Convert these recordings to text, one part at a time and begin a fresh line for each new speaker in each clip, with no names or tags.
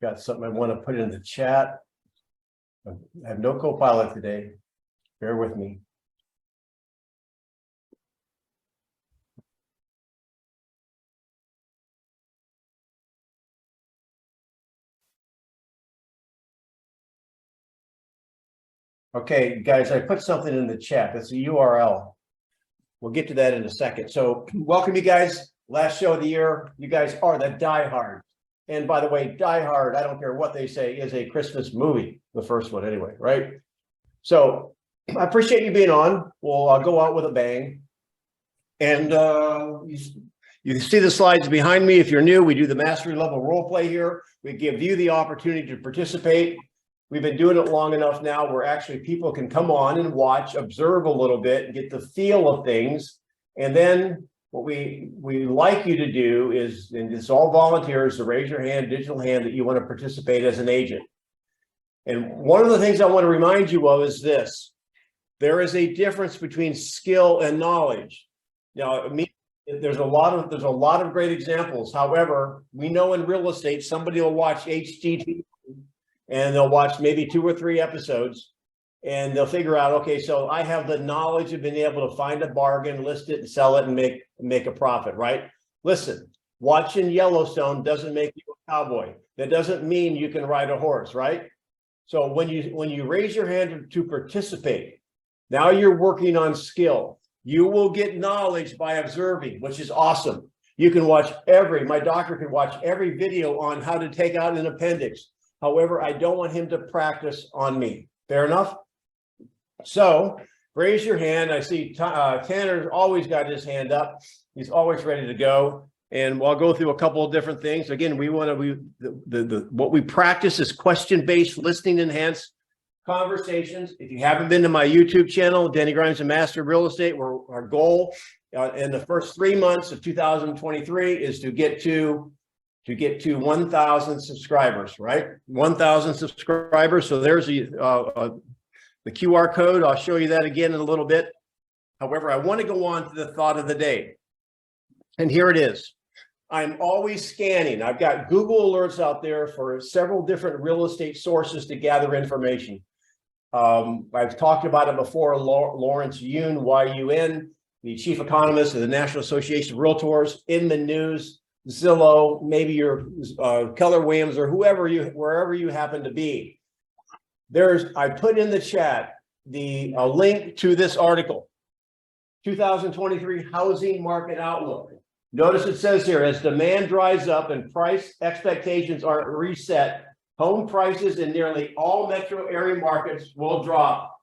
got something I want to put in the chat. I have no co-pilot today. Bear with me. Okay, guys, I put something in the chat. That's a URL. We'll get to that in a second. So welcome you guys. Last show of the year. You guys are the Die Hard. And by the way, Die Hard, I don't care what they say, is a Christmas movie. The first one anyway, right? So I appreciate you being on. We'll go out with a bang. And you see the slides behind me. If you're new, we do the mastery level role play here. We give you the opportunity to participate. We've been doing it long enough now where actually people can come on and watch, observe a little bit, and get the feel of things. And then what we like you to do is, and it's all volunteers, to raise your hand, digital hand, that you want to participate as an agent. And one of the things I want to remind you of is this. There is a difference between skill and knowledge. Now, there's a lot of great examples. However, we know in real estate, somebody will watch HGTV and they'll watch maybe 2 or 3 episodes and they'll figure out, okay, so I have the knowledge of being able to find a bargain, list it and sell it and make a profit, right? Listen, watching Yellowstone doesn't make you a cowboy. That doesn't mean you can ride a horse, right? So when you raise your hand to participate, now you're working on skill. You will get knowledge by observing, which is awesome. You can watch my doctor can watch every video on how to take out an appendix. However, I don't want him to practice on me. Fair enough? So raise your hand. I see Tanner's always got his hand up. He's always ready to go. And I'll go through a couple of different things. Again, what we practice is question-based, listening-enhanced conversations. If you haven't been to my YouTube channel, Denny Grimes and Master of Real Estate, where our goal in the first 3 months of 2023 is to get to 1,000 subscribers, right? 1,000 subscribers. So there's the QR code. I'll show you that again in a little bit. However, I want to go on to the thought of the day. And here it is. I'm always scanning. I've got Google alerts out there for several different real estate sources to gather information. I've talked about it before. Lawrence Yun, Y-U-N, the chief economist of the National Association of Realtors, in the news. Zillow, maybe your Keller Williams, or wherever you happen to be. I put in the chat a link to this article, 2023 Housing Market Outlook. Notice it says here, as demand dries up and price expectations aren't reset, home prices in nearly all metro area markets will drop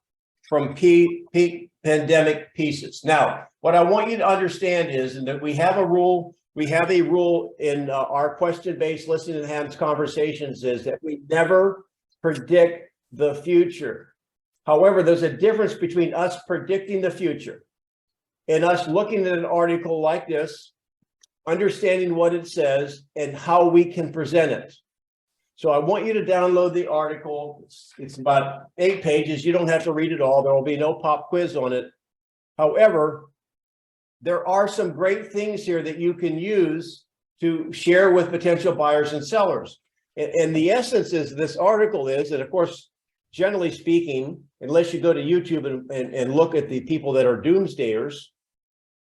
from peak pandemic pieces. Now, what I want you to understand is that we have a rule. We have a rule in our question-based listening and hands conversations is that we never predict the future. However, there's a difference between us predicting the future and us looking at an article like this, understanding what it says and how we can present it. So I want you to download the article. It's about 8 pages. You don't have to read it all. There will be no pop quiz on it. However, there are some great things here that you can use to share with potential buyers and sellers. And the essence is this article is that, of course, generally speaking, unless you go to YouTube and look at the people that are doomsdayers,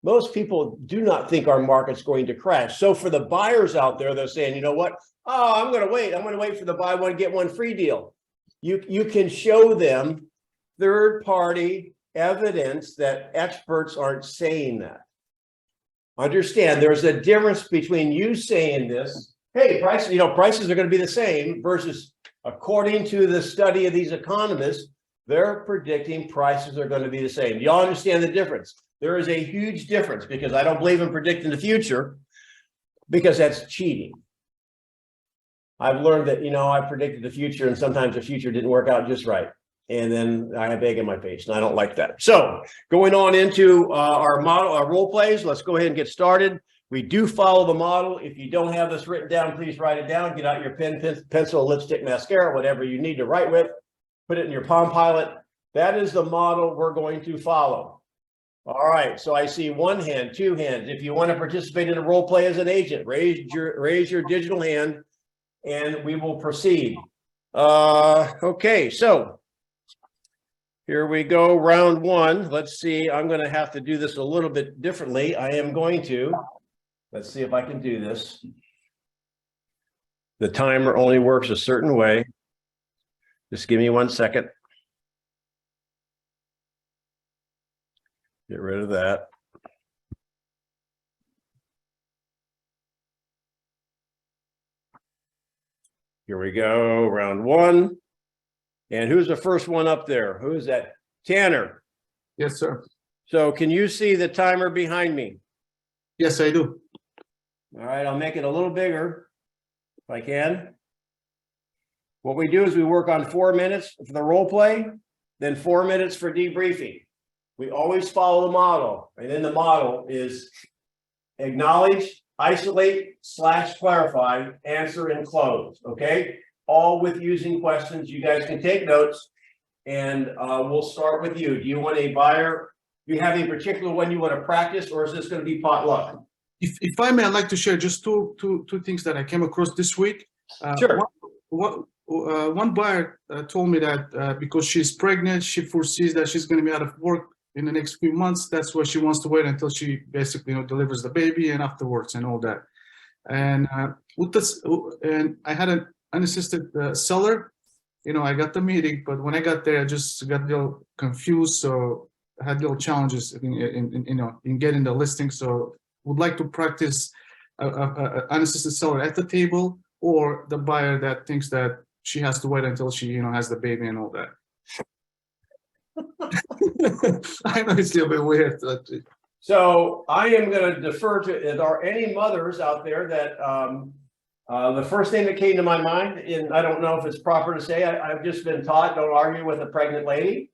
most people do not think our market's going to crash. So for the buyers out there, they're saying, you know what? Oh, I'm going to wait. I'm going to wait for the buy one, get one free deal. You can show them third-party evidence that experts aren't saying that. Understand, there's a difference between you saying this, hey, prices are going to be the same, versus according to the study of these economists, they're predicting prices are going to be the same. Y'all understand the difference? There is a huge difference, because I don't believe in predicting the future, because that's cheating. I've learned that, I predicted the future and sometimes the future didn't work out just right. And then I have egg in my face, and I don't like that. So going on into our role plays, let's go ahead and get started. We do follow the model. If you don't have this written down, please write it down. Get out your pen, pencil, lipstick, mascara, whatever you need to write with. Put it in your Palm Pilot. That is the model we're going to follow. All right, so I see 1 hand, 2 hands. If you want to participate in a role play as an agent, raise your digital hand. and we will proceed. Okay, so here we go, round one. Let's see, I'm going to have to do this a little bit differently. I am going to, let's see if I can do this. The timer only works a certain way. Just give me 1 second. Get rid of that. Here we go, round one. And who's the first one up there? Who is that? Tanner.
Yes, sir.
So can you see the timer behind me?
Yes, I do.
All right, I'll make it a little bigger if I can. What we do is we work on 4 minutes for the role play, then 4 minutes for debriefing. We always follow the model, and then the model is acknowledge, isolate, / clarify, answer, and close, okay? All with using questions. You guys can take notes, and we'll start with you. Do you want a buyer? Do you have a particular one you want to practice, or is this going to be potluck?
If I may, I'd like to share just two things that I came across this week.
Sure.
One buyer told me that because she's pregnant, she foresees that she's going to be out of work in the next few months. That's why she wants to wait until she basically, delivers the baby and afterwards and all that. And with this, and I had an unassisted seller. I got the meeting, but when I got there, I just got a little confused. So I had little challenges in getting the listing. So would like to practice unassisted seller at the table, or the buyer that thinks that she has to wait until she has the baby and all that. I know it's a little bit weird.
So I am going to defer to, are any mothers out there that the first thing that came to my mind, and I don't know if it's proper to say, I've just been taught don't argue with a pregnant lady.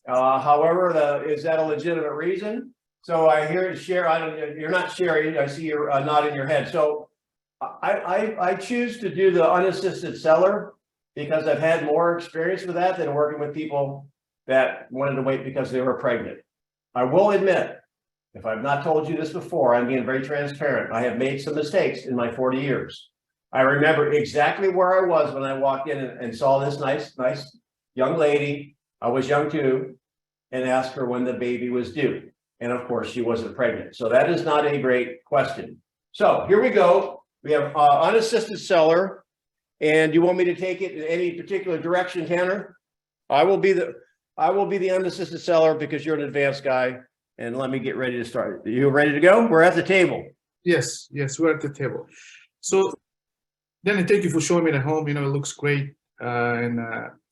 However, is that a legitimate reason? So I hear you share, you're not sharing, I see you're nodding your head. So I choose to do the unassisted seller because I've had more experience with that than working with people that wanted to wait because they were pregnant. I will admit, if I've not told you this before, I'm being very transparent. I have made some mistakes in my 40 years. I remember exactly where I was when I walked in and saw this nice young lady. I was young too, and asked her when the baby was due. And of course, she wasn't pregnant. So that is not a great question. So here we go. We have unassisted seller. And you want me to take it in any particular direction, Tanner? I will be the unassisted seller because you're an advanced guy. And let me get ready to start. Are you ready to go? We're at the table.
Yes, we're at the table. So Denny, thank you for showing me the home. It looks great. And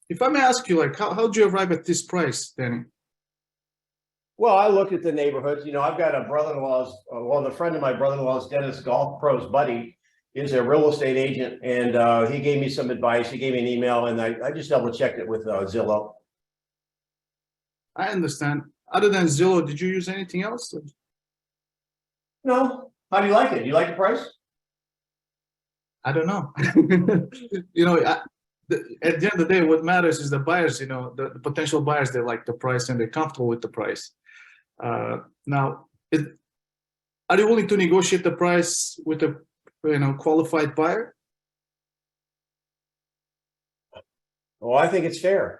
if I may ask you, like, how did you arrive at this price, Denny?
Well, I looked at the neighborhoods. I've got a brother-in-law's, the friend of my brother-in-law's, Dennis Golf Pro's buddy, is a real estate agent, and he gave me some advice. He gave me an email, and I just double-checked it with Zillow.
I understand. Other than Zillow, did you use anything else?
No. How do you like it? Do you like the price?
I don't know. At the end of the day, what matters is the buyers. The potential buyers, they like the price and they're comfortable with the price. Now, are you willing to negotiate the price with a qualified buyer?
Well, I think it's fair.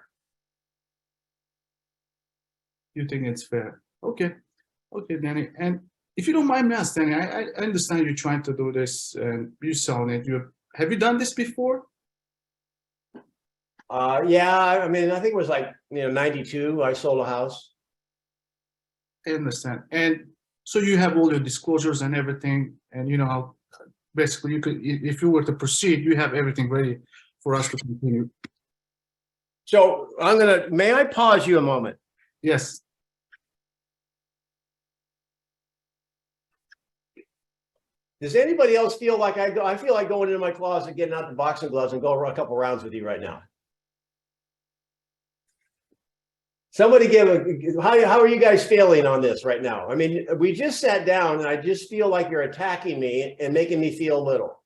You think it's fair? Okay, Danny. And if you don't mind me asking, Danny, I understand you're trying to do this and you're selling it. Have you done this before?
Yeah, I mean, I think it was like 92. I sold a house.
I understand. And so you have all your disclosures and everything, and how basically you could, if you were to proceed, you have everything ready for us to continue.
So may I pause you a moment?
Yes.
Does anybody else feel like I feel like going into my closet, getting out the boxing gloves and go a couple rounds with you right now? Somebody how are you guys feeling on this right now? I mean, we just sat down and I just feel like you're attacking me and making me feel little.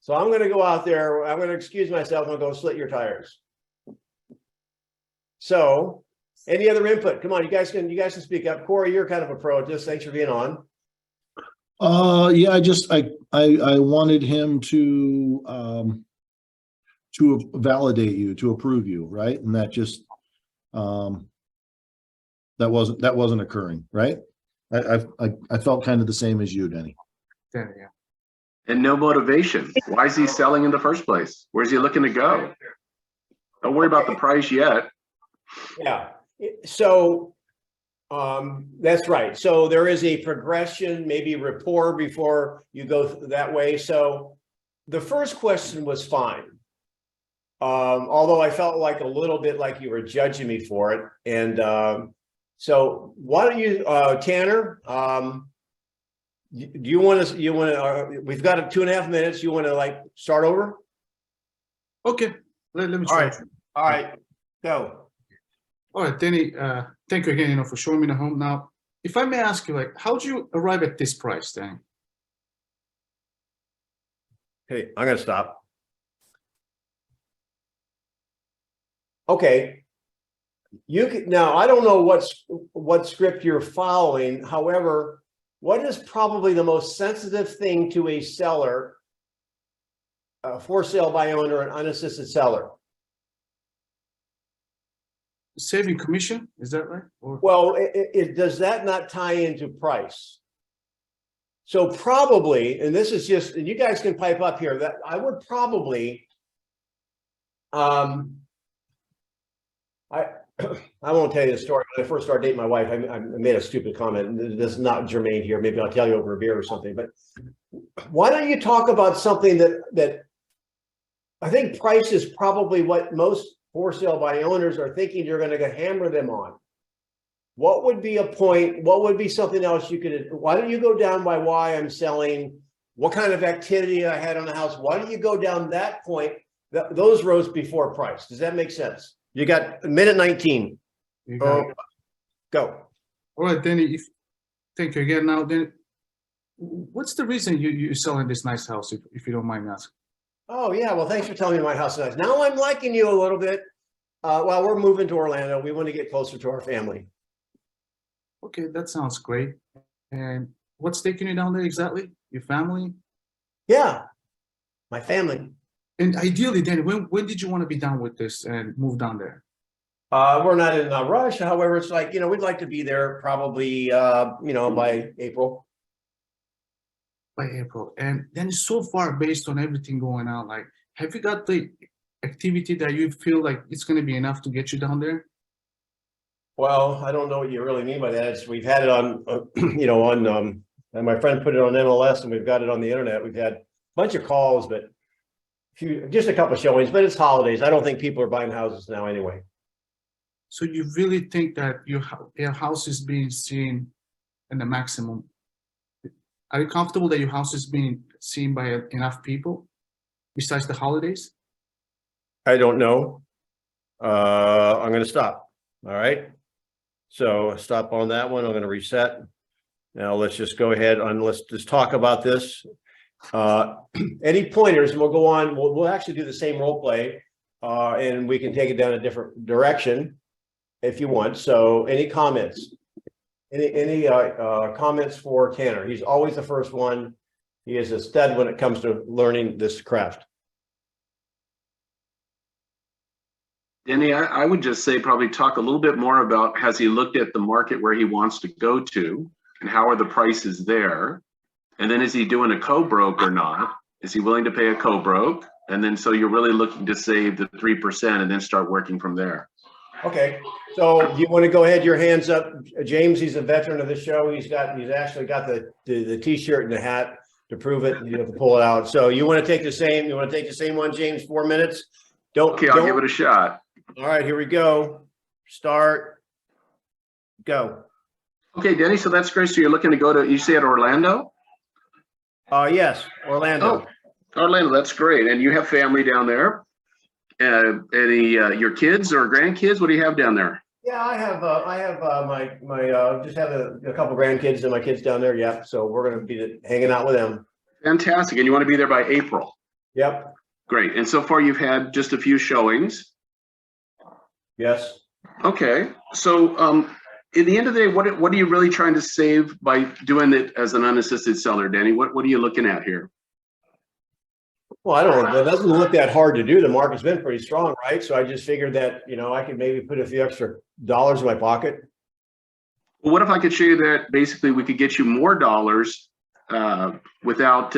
So I'm going to go out there. I'm going to excuse myself and go slit your tires. So any other input? Come on, you guys can speak up. Corey, you're kind of a pro at this. Thanks for being on.
Yeah, I wanted him to validate you, to approve you, right? And that just, that wasn't occurring, right? I felt kind of the same as you, Denny.
Then, yeah.
And no motivation. Why is he selling in the first place? Where's he looking to go? Don't worry about the price yet.
Yeah, so that's right. So there is a progression, maybe rapport before you go that way. So the first question was fine. Although I felt like a little bit like you were judging me for it. And so why don't you, Tanner, do you want to, we've got 2.5 minutes. You want to like start over?
Okay, let me
All
try.
right. All right, go.
All right, Denny, thank you again, for showing me the home. Now, if I may ask you, like, how did you arrive at this price, Denny?
Hey, I'm gonna stop. Okay. You can, now I don't know what script you're following. However, what is probably the most sensitive thing to a seller, for sale by owner, and unassisted seller?
Saving commission, is that right? Or
Well, does that not tie into price? So probably, and this is just, and you guys can pipe up here, that I would probably, I won't tell you the story. When I first started dating my wife, I made a stupid comment. This is not germane here. Maybe I'll tell you over a beer or something. But why don't you talk about something that I think price is probably what most for sale by owners are thinking you're going to hammer them on. What would be a point? What would be something else you could? Why don't you go down by why I'm selling? What kind of activity I had on the house? Why don't you go down that point? Those rows before price. Does that make sense? You got a minute 19.
you got it.
Go.
All right, Denny, thank you again. Now, then, what's the reason you're selling this nice house, if you don't mind me asking?
Oh yeah, well thanks for telling me my house is nice. Now I'm liking you a little bit. Well, we're moving to Orlando. We want to get closer to our family.
Okay, that sounds great. And what's taking you down there exactly? Your family?
Yeah, my family.
And ideally, Denny, when did you want to be done with this and move down there?
We're not in a rush. However, it's like, we'd like to be there probably, by April.
By April. And then so far, based on everything going on, like, have you got the activity that you feel like it's going to be enough to get you down there?
Well, I don't know what you really mean by that. We've had it on, and my friend put it on MLS, and we've got it on the internet. We've had a bunch of calls, but just a couple of showings, but it's holidays. I don't think people are buying houses now anyway.
So you really think that your house is being seen in the maximum? Are you comfortable that your house is being seen by enough people besides the holidays?
I don't know. I'm going to stop. All right. So stop on that one. I'm going to reset. Now let's just go ahead and let's just talk about this. Any pointers, and we'll go on. We'll actually do the same role play, and we can take it down a different direction if you want. So any comments? Any comments for Tanner? He's always the first one. He is a stud when it comes to learning this craft.
Denny, I would just say probably talk a little bit more about, has he looked at the market where he wants to go to and how are the prices there? And then is he doing a co-broke or not? Is he willing to pay a co-broke? And then so you're really looking to save the 3% and then start working from there.
Okay, so you want to go ahead, your hands up. James, he's a veteran of the show. He's actually got the t-shirt and the hat to prove it. You have to pull it out. So you want to take the same one, James, 4 minutes.
Okay, I'll give it a shot.
All right, here we go. Start. Go.
Okay, Denny, so that's great. So you're looking to go to, you say at Orlando?
Yes, Orlando.
Oh, Orlando, that's great. And you have family down there? Any your kids or grandkids? What do you have down there?
Yeah, I have my just have a couple grandkids and my kids down there. Yeah, so we're going to be hanging out with them.
Fantastic. And you want to be there by April?
Yep.
Great. And so far you've had just a few showings?
Yes.
Okay. So at the end of the day, what are you really trying to save by doing it as an unassisted seller, Danny? What are you looking at here?
Well, I don't know. It doesn't look that hard to do. The market's been pretty strong, right? So I just figured that, I could maybe put a few extra dollars in my pocket.
Well, what if I could show you that basically we could get you more dollars without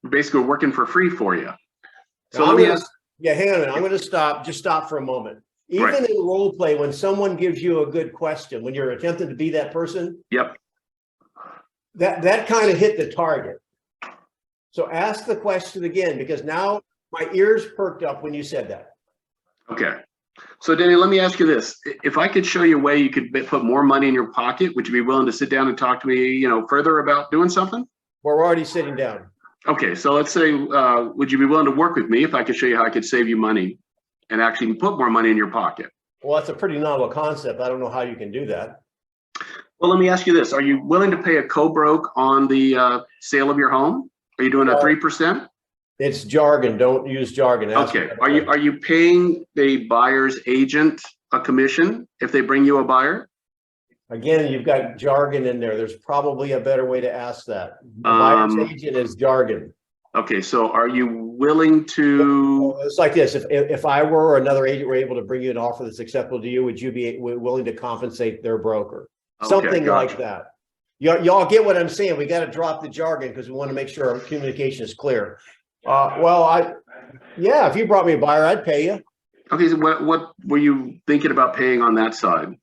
basically working for free for you? So let me ask.
Yeah, hang on a minute. I'm going to just stop for a moment. Even in role play, when someone gives you a good question, when you're attempting to be that person,
Yep.
that kind of hit the target. So ask the question again, because now my ears perked up when you said that.
Okay. So Danny, let me ask you this. If I could show you a way you could put more money in your pocket, would you be willing to sit down and talk to me, further about doing something?
We're already sitting down.
Okay. So let's say, would you be willing to work with me if I could show you how I could save you money and actually put more money in your pocket?
Well, that's a pretty novel concept. I don't know how you can do that.
Well, let me ask you this. Are you willing to pay a co-broke on the sale of your home? Are you doing a 3%?
It's jargon. Don't use jargon.
Okay. Are you paying the buyer's agent a commission if they bring you a buyer?
Again, you've got jargon in there. There's probably a better way to ask that. The buyer's agent is jargon.
Okay. So are you willing to?
It's like this. If I were or another agent were able to bring you an offer that's acceptable to you, would you be willing to compensate their broker? Something like that. Y'all get what I'm saying? We got to drop the jargon because we want to make sure our communication is clear. Yeah, if you brought me a buyer, I'd pay you.
Okay, so what were you thinking about paying on that side?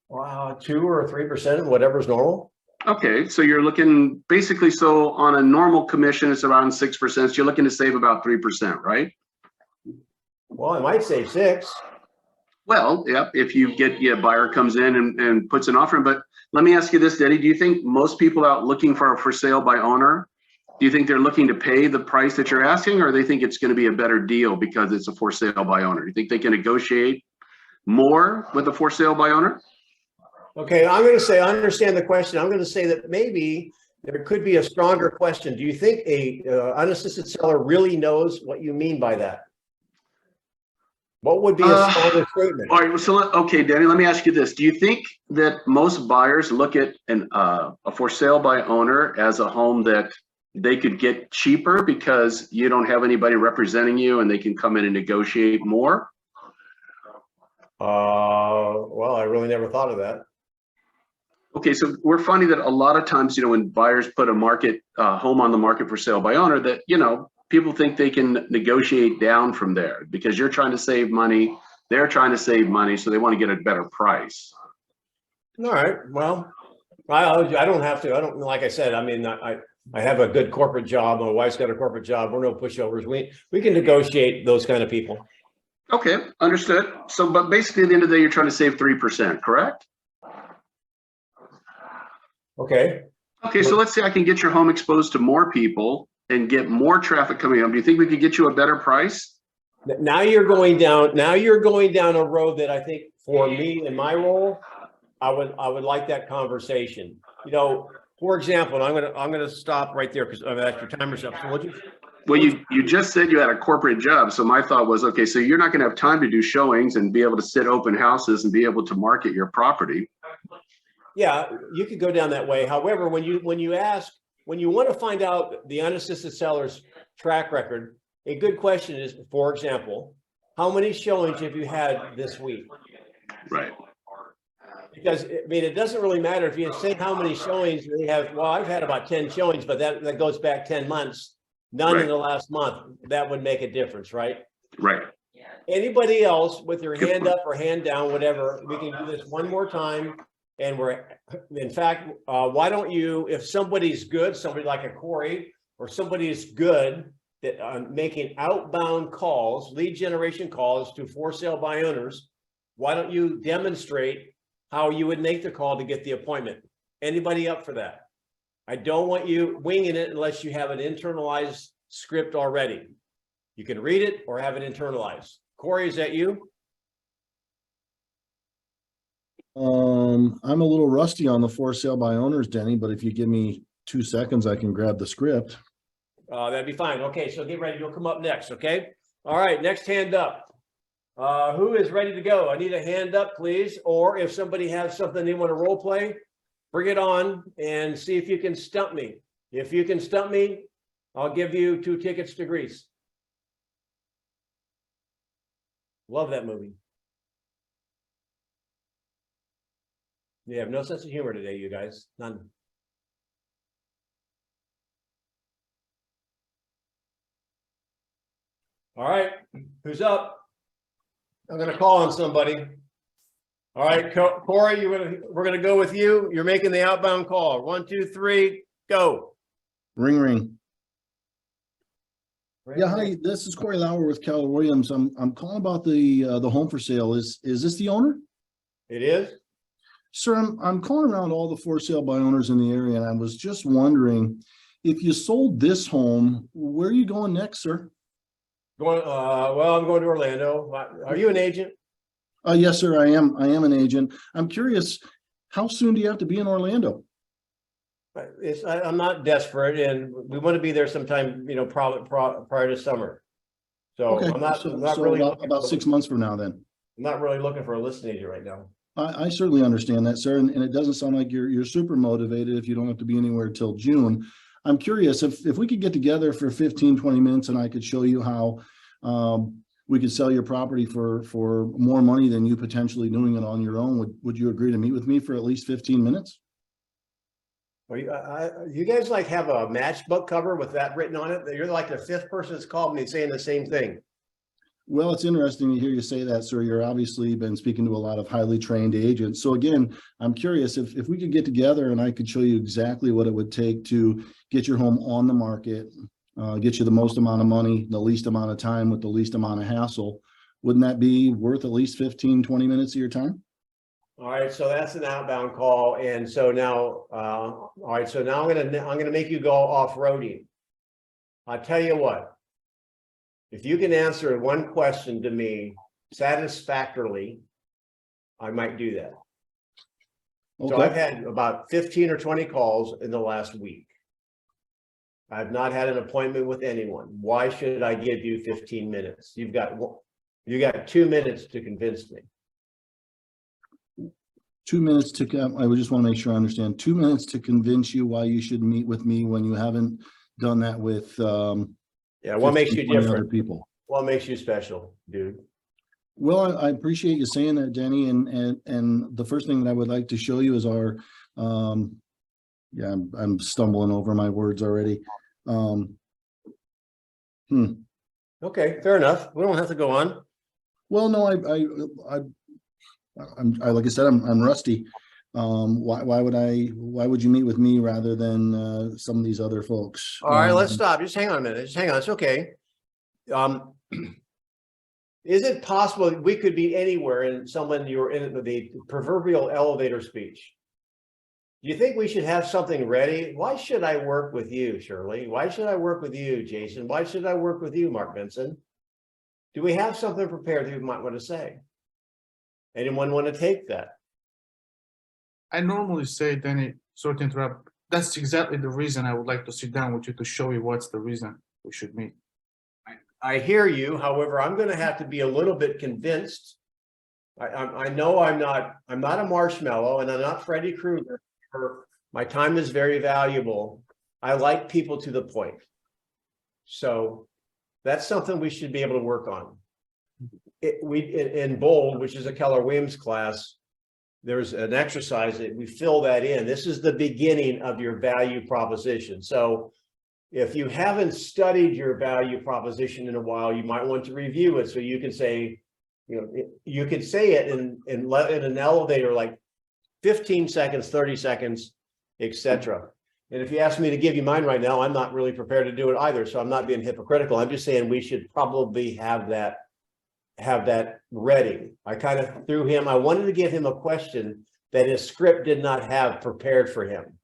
Wow, 2 or 3%, whatever's normal.
Okay, so you're looking basically, so on a normal commission, it's around 6%. So you're looking to save about 3%, right?
Well, I might save 6.
Well, yeah, if you get a buyer comes in and puts an offer in. But let me ask you this, Denny, do you think most people out looking for a for sale by owner, do you think they're looking to pay the price that you're asking, or they think it's going to be a better deal because it's a for sale by owner? Do you think they can negotiate more with a for sale by owner?
Okay, I'm going to say, I understand the question. I'm going to say that maybe there could be a stronger question. Do you think a unassisted seller really knows what you mean by that? What would be a stronger statement?
All right, so okay, Danny, let me ask you this. Do you think that most buyers look at a for sale by owner as a home that they could get cheaper because you don't have anybody representing you and they can come in and negotiate more?
Well, I really never thought of that.
Okay, so we're finding that a lot of times, when buyers put a home on the market for sale by owner, that, people think they can negotiate down from there because you're trying to save money. They're trying to save money. So they want to get a better price.
All right. Well, I don't have to. I don't, like I said, I mean, I have a good corporate job. My wife's got a corporate job. We're no pushovers. We can negotiate those kind of people.
Okay, understood. So, but basically at the end of the day, you're trying to save 3%, correct?
Okay.
Okay, so let's say I can get your home exposed to more people and get more traffic coming up. Do you think we could get you a better price?
Now you're going down a road that I think for me in my role, I would like that conversation. For example, and I'm gonna stop right there because that's your timer's up. So
Well, you just said you had a corporate job. So my thought was, okay, so you're not gonna have time to do showings and be able to sit open houses and be able to market your property.
Yeah, you could go down that way. However, when you want to find out the unassisted seller's track record, a good question is, for example, how many showings have you had this week?
Right.
Because it doesn't really matter if you say how many showings they have. Well, I've had about 10 showings, but that goes back 10 months. None in the last month. That would make a difference, right?
Right.
Anybody else with your hand up or hand down, whatever, we can do this one more time. And in fact, why don't you, if somebody's good, somebody like a Corey, or somebody is good that making outbound calls, lead generation calls to for sale by owners, why don't you demonstrate how you would make the call to get the appointment? Anybody up for that? I don't want you winging it unless you have an internalized script already. You can read it or have it internalized. Corey, is that you?
I'm a little rusty on the for sale by owners, Denny, but if you give me 2 seconds, I can grab the script.
That'd be fine. Okay, so get ready. You'll come up next, okay? All right, next hand up. Who is ready to go? I need a hand up, please. Or if somebody has something they want to role play, bring it on and see if you can stump me. If you can stump me, I'll give you 2 tickets to Greece. Love that movie. You have no sense of humor today, you guys. None. All right, who's up? I'm gonna call on somebody. All right, Corey, we're gonna go with you. You're making the outbound call. 1, 2, 3, go.
Ring, ring. Yeah, hi, this is Corey Lauer with Keller Williams. I'm calling about the home for sale. Is this the owner?
It is.
Sir, I'm calling around all the for sale by owners in the area, and I was just wondering if you sold this home, where are you going next, sir?
Going. Well, I'm going to Orlando. Are you an agent?
Yes, sir. I am an agent. I'm curious, how soon do you have to be in Orlando?
I'm not desperate, and we want to be there sometime, probably prior to summer. So
Okay,
I'm not
so
really
about 6 months from now then.
I'm not really looking for a listing agent right now.
I certainly understand that, sir, and it doesn't sound like you're super motivated if you don't have to be anywhere till June. I'm curious if we could get together for 15, 20 minutes and I could show you how we could sell your property for more money than you potentially doing it on your own. Would you agree to meet with me for at least 15 minutes?
You guys like have a matchbook cover with that written on it? You're like the 5th person that's called me saying the same thing.
Well, it's interesting to hear you say that, sir. You're obviously been speaking to a lot of highly trained agents. So again, I'm curious if we could get together and I could show you exactly what it would take to get your home on the market, get you the most amount of money, the least amount of time with the least amount of hassle. Wouldn't that be worth at least 15, 20 minutes of your time?
All right, so that's an outbound call. And so now, all right, so now I'm gonna make you go off-roading. I'll tell you what. If you can answer one question to me satisfactorily, I might do that.
Okay.
So I've had about 15 or 20 calls in the last week. I've not had an appointment with anyone. Why should I give you 15 minutes? You got 2 minutes to convince me.
2 minutes to, I would just want to make sure I understand, 2 minutes to convince you why you should meet with me when you haven't done that with,
yeah, what makes you
15, 20
different?
other people.
What makes you special, dude?
Well, I appreciate you saying that, Denny. And the first thing that I would like to show you is our, yeah, I'm stumbling over my words already.
Okay, fair enough. We don't have to go on.
Well, no, I'm like I said, I'm rusty. Why would you meet with me rather than some of these other folks?
All right, let's stop. Just hang on a minute. Just hang on. It's okay. Is it possible we could be anywhere and someone you're in the proverbial elevator speech? Do you think we should have something ready? Why should I work with you, Shirley? Why should I work with you, Jason? Why should I work with you, Mark Benson? Do we have something prepared that you might want to say? Anyone want to take that?
I normally say, Denny, sort of interrupt. That's exactly the reason I would like to sit down with you to show you what's the reason we should meet.
I hear you. However, I'm going to have to be a little bit convinced. I know I'm not a marshmallow and I'm not Freddy Krueger. My time is very valuable. I like people to the point. So that's something we should be able to work on. In Bold, which is a Keller Williams class, there's an exercise that we fill that in. This is the beginning of your value proposition. So if you haven't studied your value proposition in a while, you might want to review it so you can say, you could say it in an elevator like 15 seconds, 30 seconds, etc. And if you ask me to give you mine right now, I'm not really prepared to do it either. So I'm not being hypocritical. I'm just saying we should probably have that ready. I kind of threw him. I wanted to give him a question that his script did not have prepared for him.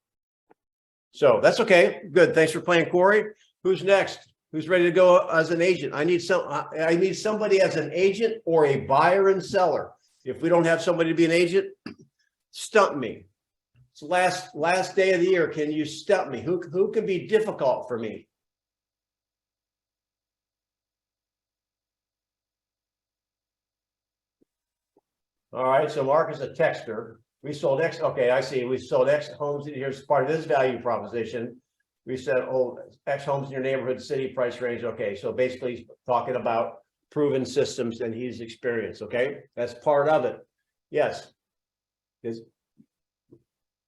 So that's okay. Good. Thanks for playing, Corey. Who's next? Who's ready to go as an agent? I need somebody as an agent or a buyer and seller. If we don't have somebody to be an agent, stump me. It's last day of the year. Can you stump me? Who can be difficult for me? All right, so Mark is a texter. We sold X, okay, I see. We sold X homes. Here's part of this value proposition. We said, oh, X homes in your neighborhood, city price range. Okay, so basically he's talking about proven systems and he's experienced. Okay, that's part of it. Yes. Is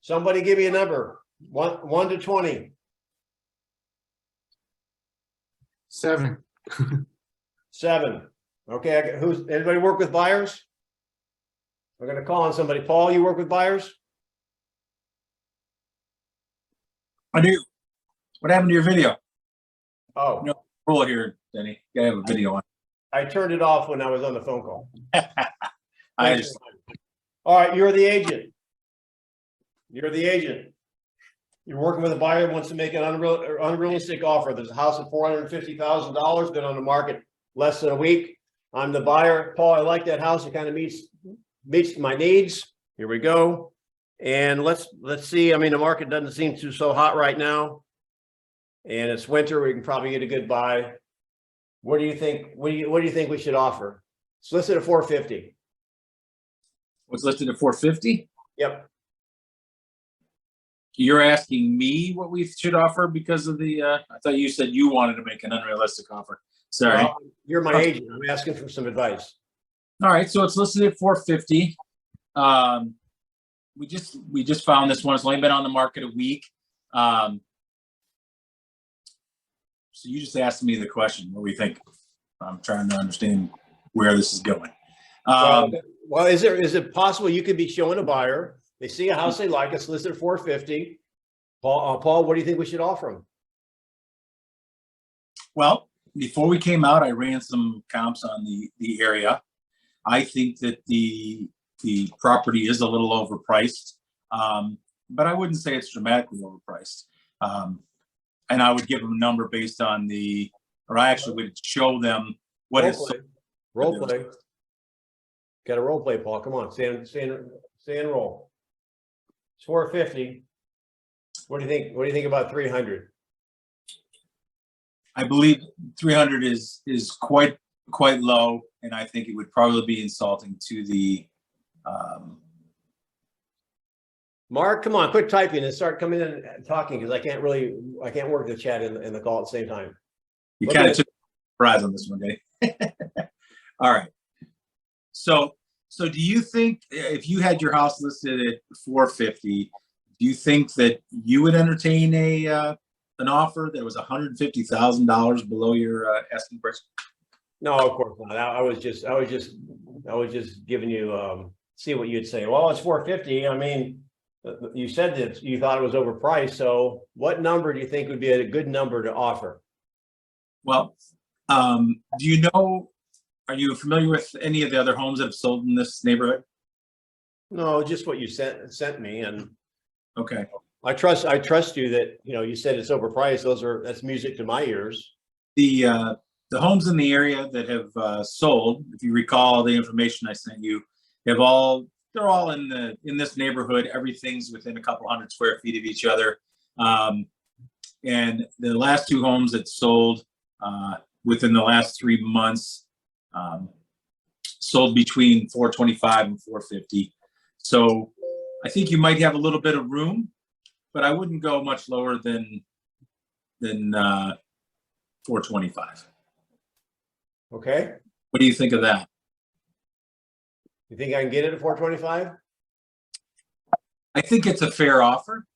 somebody give me a number? 1 to 20.
7.
7. Okay, who's anybody work with buyers? We're gonna call on somebody. Paul, you work with buyers?
I do. What happened to your video?
Oh,
No. Roll here, Denny. You gotta have a video on.
I turned it off when I was on the phone call.
I just,
All right, you're the agent. You're the agent. You're working with a buyer who wants to make an unrealistic offer. There's a house at $450,000, been on the market less than a week. I'm the buyer. Paul, I like that house. It kind of meets my needs. Here we go. And let's see. I mean, the market doesn't seem to so hot right now. And it's winter. We can probably get a good buy. What do you think? What do you think we should offer? It's listed at 450.
was listed at 450.
Yep.
You're asking me what we should offer because of the, I thought you said you wanted to make an unrealistic offer. Sorry.
Well, you're my agent. I'm asking for some advice.
All right, so it's listed at 450. We just found this one. It's only been on the market a week. So you just asked me the question, what we think. I'm trying to understand where this is going.
Well, is it possible you could be showing a buyer, they see a house they like, it's listed at 450. Paul, what do you think we should offer them?
Well, before we came out, I ran some comps on the area. I think that the property is a little overpriced, but I wouldn't say it's dramatically overpriced. And I would give them a number based on or I actually would show them what is.
Role play. Got a role play, Paul. Come on, stay and roll. It's 450. What do you think? What do you think about 300?
I believe 300 is quite low, and I think it would probably be insulting to the.
Mark, come on, quit typing and start coming in and talking because I can't work the chat and the call at the same time.
You kind of took a surprise on this one, Dave. All right. So do you think if you had your house listed at 450, do you think that you would entertain an offer that was $150,000 below your asking price?
No, of course not. I was just giving you see what you'd say. Well, it's 450. I mean, you said that you thought it was overpriced. So what number do you think would be a good number to offer?
Well, do you know, are you familiar with any of the other homes that have sold in this neighborhood?
No, just what you sent me. And
Okay.
I trust you that, you said it's overpriced. That's music to my ears.
The homes in the area that have sold, if you recall the information I sent you, they're all in this neighborhood. Everything's within a couple hundred square feet of each other. And the last 2 homes that sold within the last 3 months sold between 425 and 450. So I think you might have a little bit of room, but I wouldn't go much lower than 425.
Okay.
What do you think of that?
You think I can get it at 425?
I think it's a fair offer.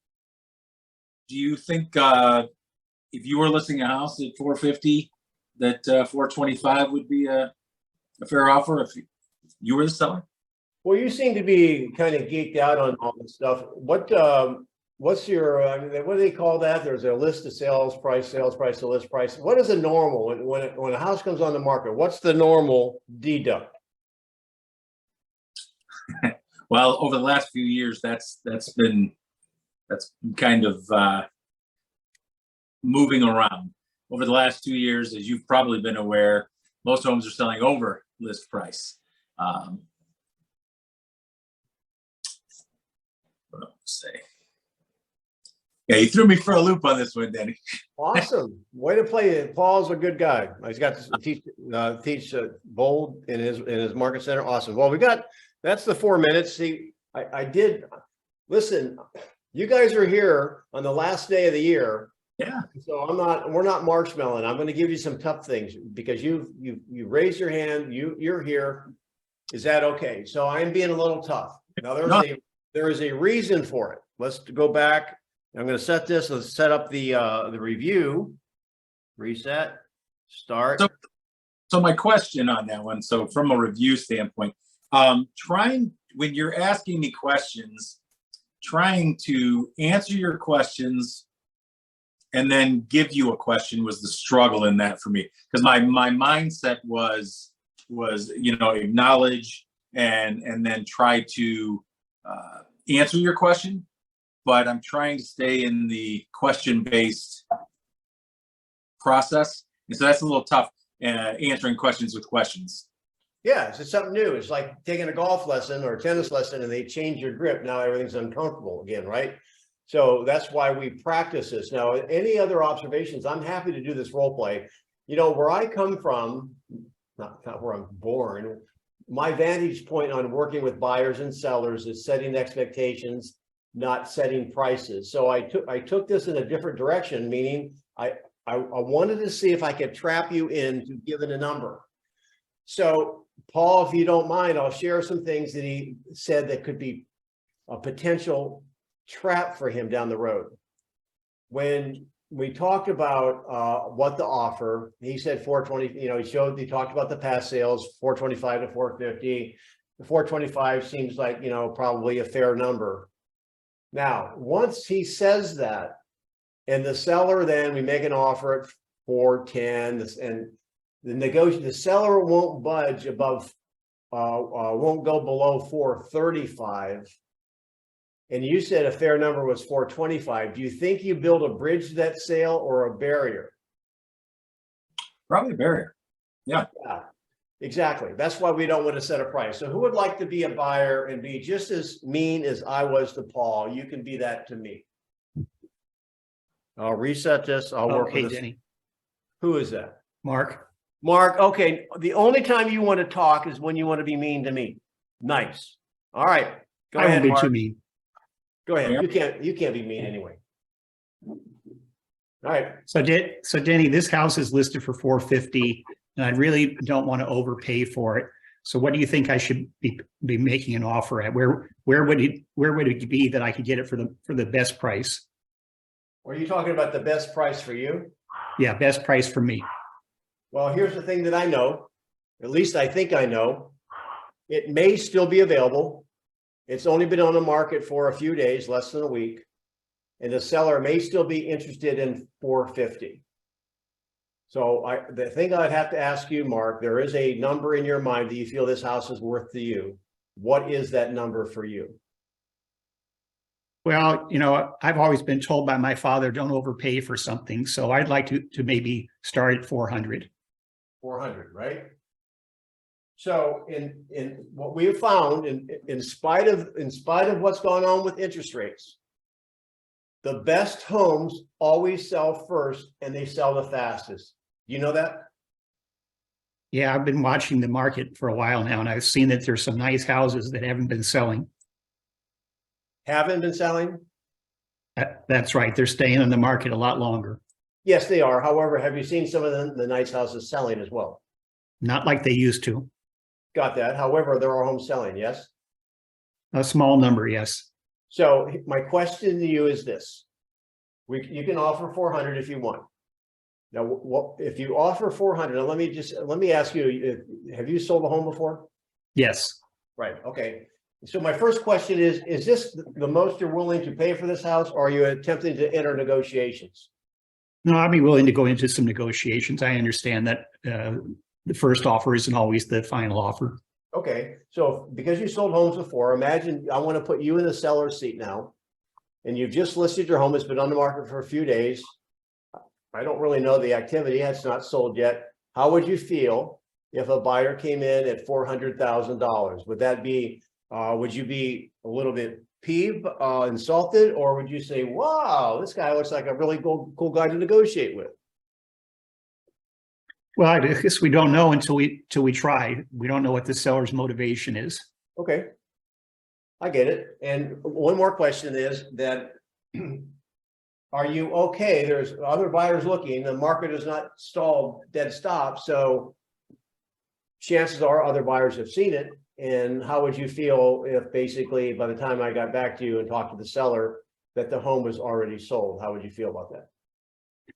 Do you think if you were listing a house at 450, that 425 would be a fair offer if you were the seller?
Well, you seem to be kind of geeked out on all this stuff. What's your, what do they call that? There's a list of sales price, the list price. What is a normal when a house comes on the market? What's the normal deduct?
Well, over the last few years, that's been kind of moving around. Over the last 2 years, as you've probably been aware, most homes are selling over list price. What do I say? Yeah, you threw me for a loop on this one, Denny.
Awesome. Way to play it. Paul's a good guy. He's got to teach bold in his market center. Awesome. Well, we got That's the 4 minutes. See, I did, listen, you guys are here on the last day of the year.
Yeah.
So we're not marshmallowing. I'm going to give you some tough things because you raised your hand, you're here. Is that okay? So I'm being a little tough. Now there is a reason for it. Let's go back. I'm going to set this, let's set up the review, reset, start.
So my question on that one, so from a review standpoint, when you're asking me questions, trying to answer your questions and then give you a question was the struggle in that for me. Because my mindset was, acknowledge and then try to answer your question. But I'm trying to stay in the question-based process. And so that's a little tough, answering questions with questions.
Yeah, it's something new. It's like taking a golf lesson or a tennis lesson and they change your grip. Now everything's uncomfortable again, right? So that's why we practice this. Now, any other observations? I'm happy to do this role play. Where I come from, not where I'm born, my vantage point on working with buyers and sellers is setting expectations, not setting prices. So I took this in a different direction, meaning I wanted to see if I could trap you into giving a number. So Paul, if you don't mind, I'll share some things that he said that could be a potential trap for him down the road. When we talked about what the offer, he said 420, he talked about the past sales, 425 to 450. The 425 seems like, probably a fair number. Now, once he says that, and the seller, then we make an offer at 410, and the seller won't budge above, won't go below 435. And you said a fair number was 425. Do you think you build a bridge to that sale or a barrier?
Probably a barrier. Yeah.
Yeah, exactly. That's why we don't want to set a price. So who would like to be a buyer and be just as mean as I was to Paul? You can be that to me. I'll reset this. I'll work with this.
Denny.
Who is that?
Mark.
Mark. Okay. The only time you want to talk is when you want to be mean to me. Nice. All right. Go ahead,
I won't be
Mark.
too mean.
Go ahead. You can't be mean anyway. All right.
So Denny, this house is listed for 450, and I really don't want to overpay for it. So what do you think I should be making an offer at? Where would it be that I could get it for the best price?
Are you talking about the best price for you?
Yeah, best price for me.
Well, here's the thing that I know, at least I think I know. It may still be available. It's only been on the market for a few days, less than a week. And the seller may still be interested in 450. So the thing I'd have to ask you, Mark, there is a number in your mind that you feel this house is worth to you. What is that number for you?
Well, I've always been told by my father, don't overpay for something. So I'd like to maybe start at 400.
400, right? So in what we have found, in spite of what's going on with interest rates, the best homes always sell first and they sell the fastest. You know that?
Yeah, I've been watching the market for a while now, and I've seen that there's some nice houses that haven't been selling.
Haven't been selling?
That's right. They're staying in the market a lot longer.
Yes, they are. However, have you seen some of the nice houses selling as well?
Not like they used to.
Got that. However, there are homes selling, yes?
A small number, yes.
So my question to you is this. You can offer 400 if you want. Now, if you offer 400, now let me ask you, have you sold a home before?
Yes.
Right. Okay. So my first question is this the most you're willing to pay for this house, or are you attempting to enter negotiations?
No, I'd be willing to go into some negotiations. I understand that the first offer isn't always the final offer.
Okay. So because you sold homes before, imagine I want to put you in the seller's seat now, and you've just listed your home. It's been on the market for a few days. I don't really know the activity. It's not sold yet. How would you feel if a buyer came in at $400,000? Would that be, would you be a little bit peeved, insulted, or would you say, wow, this guy looks like a really cool guy to negotiate with?
Well, I guess we don't know until we try. We don't know what the seller's motivation is.
Okay. I get it. And one more question is that are you okay? There's other buyers looking, the market is not stalled, dead stop, so chances are other buyers have seen it. And how would you feel if basically by the time I got back to you and talked to the seller that the home was already sold? How would you feel about that?